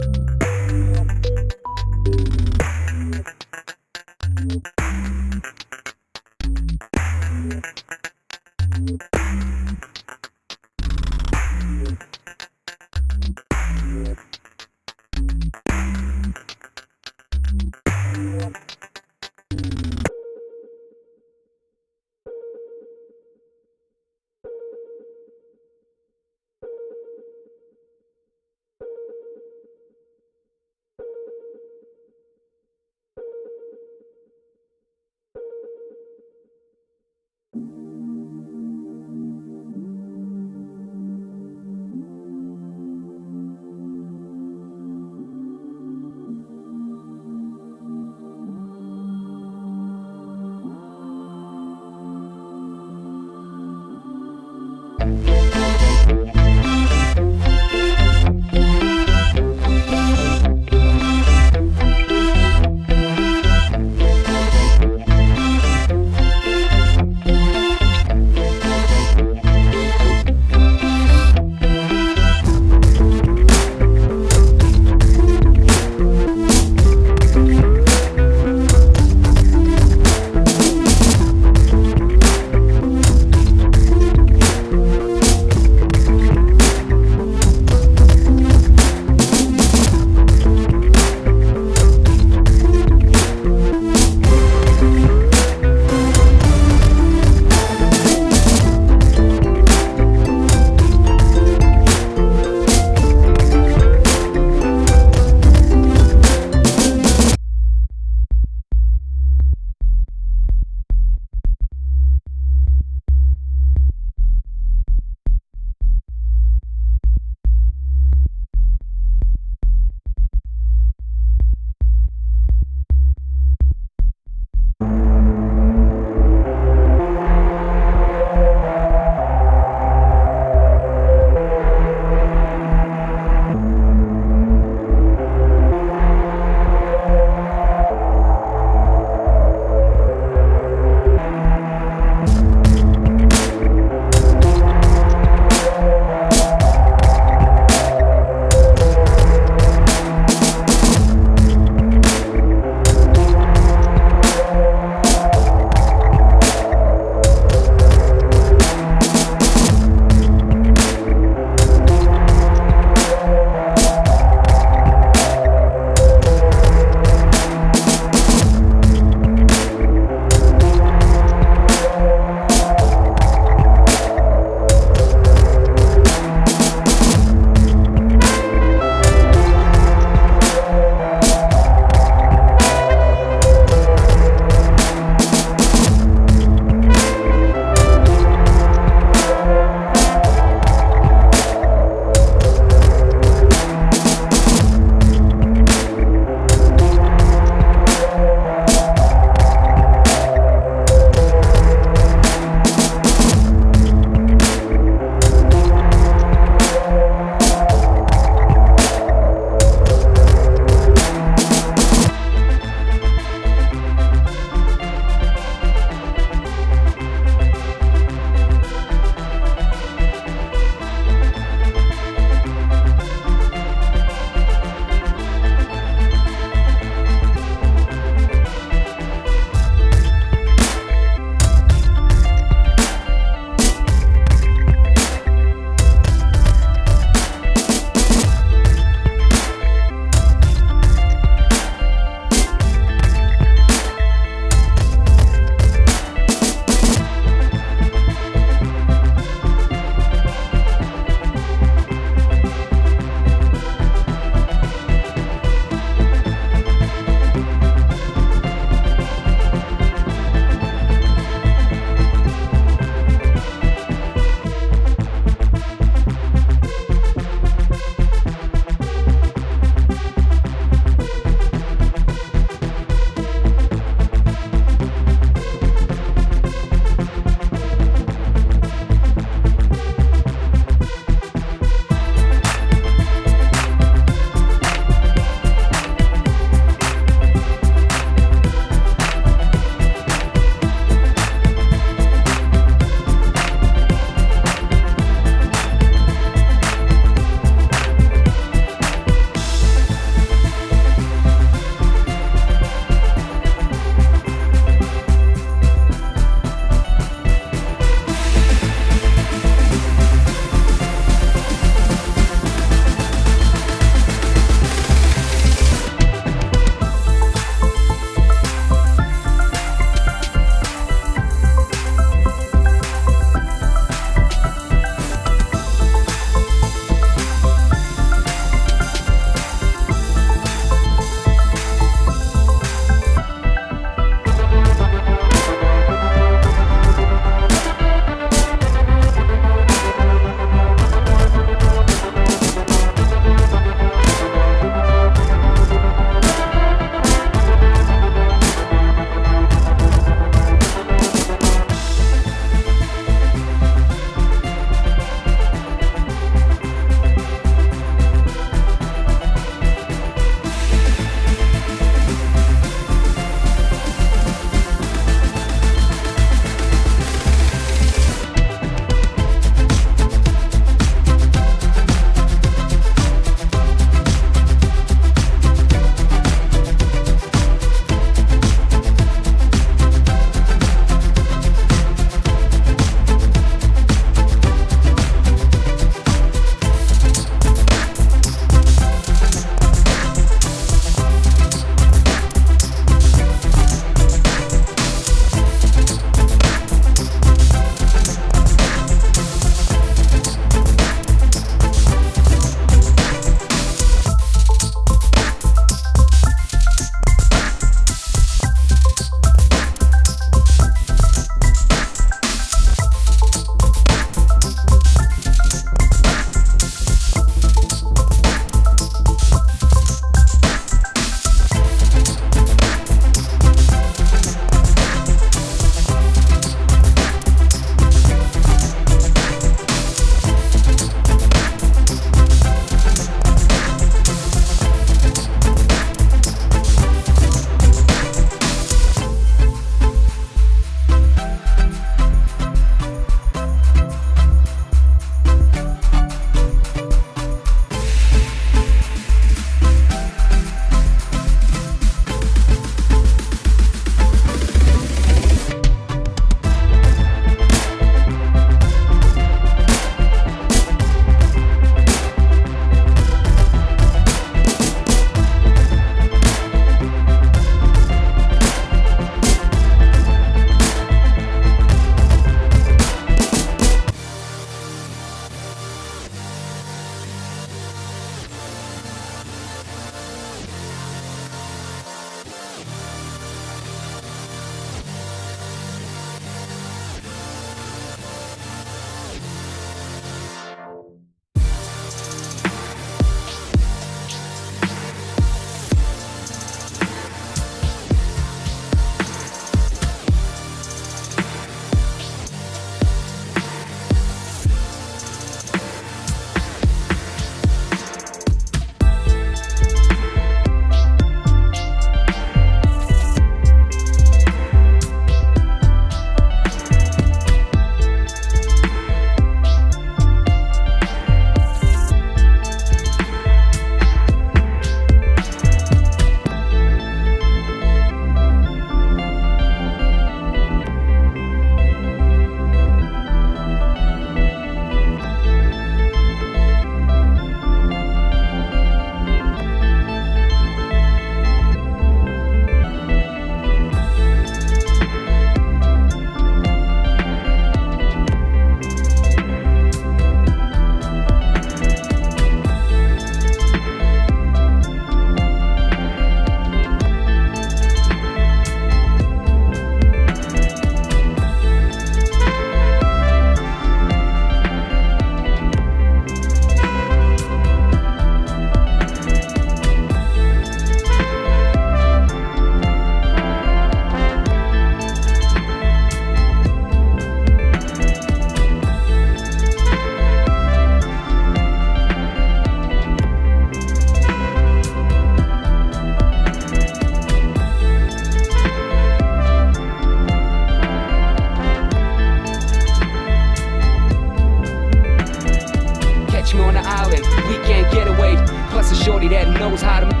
knows how to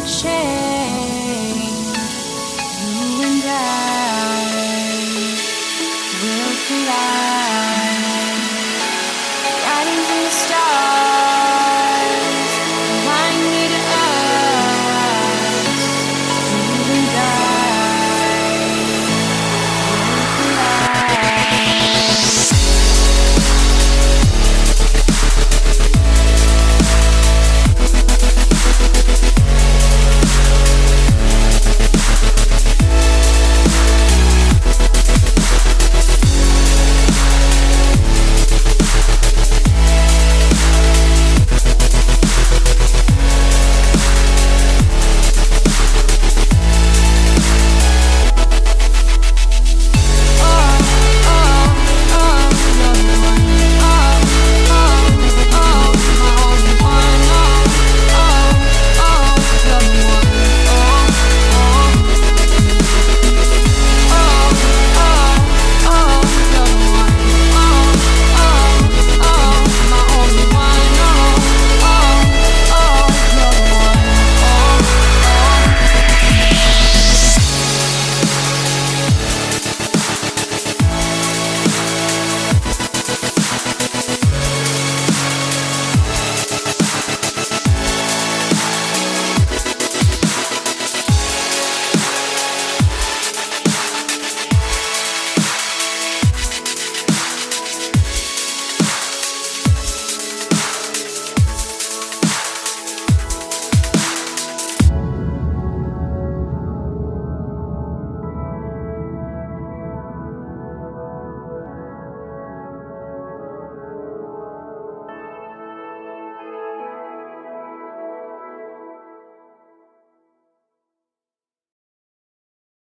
chance.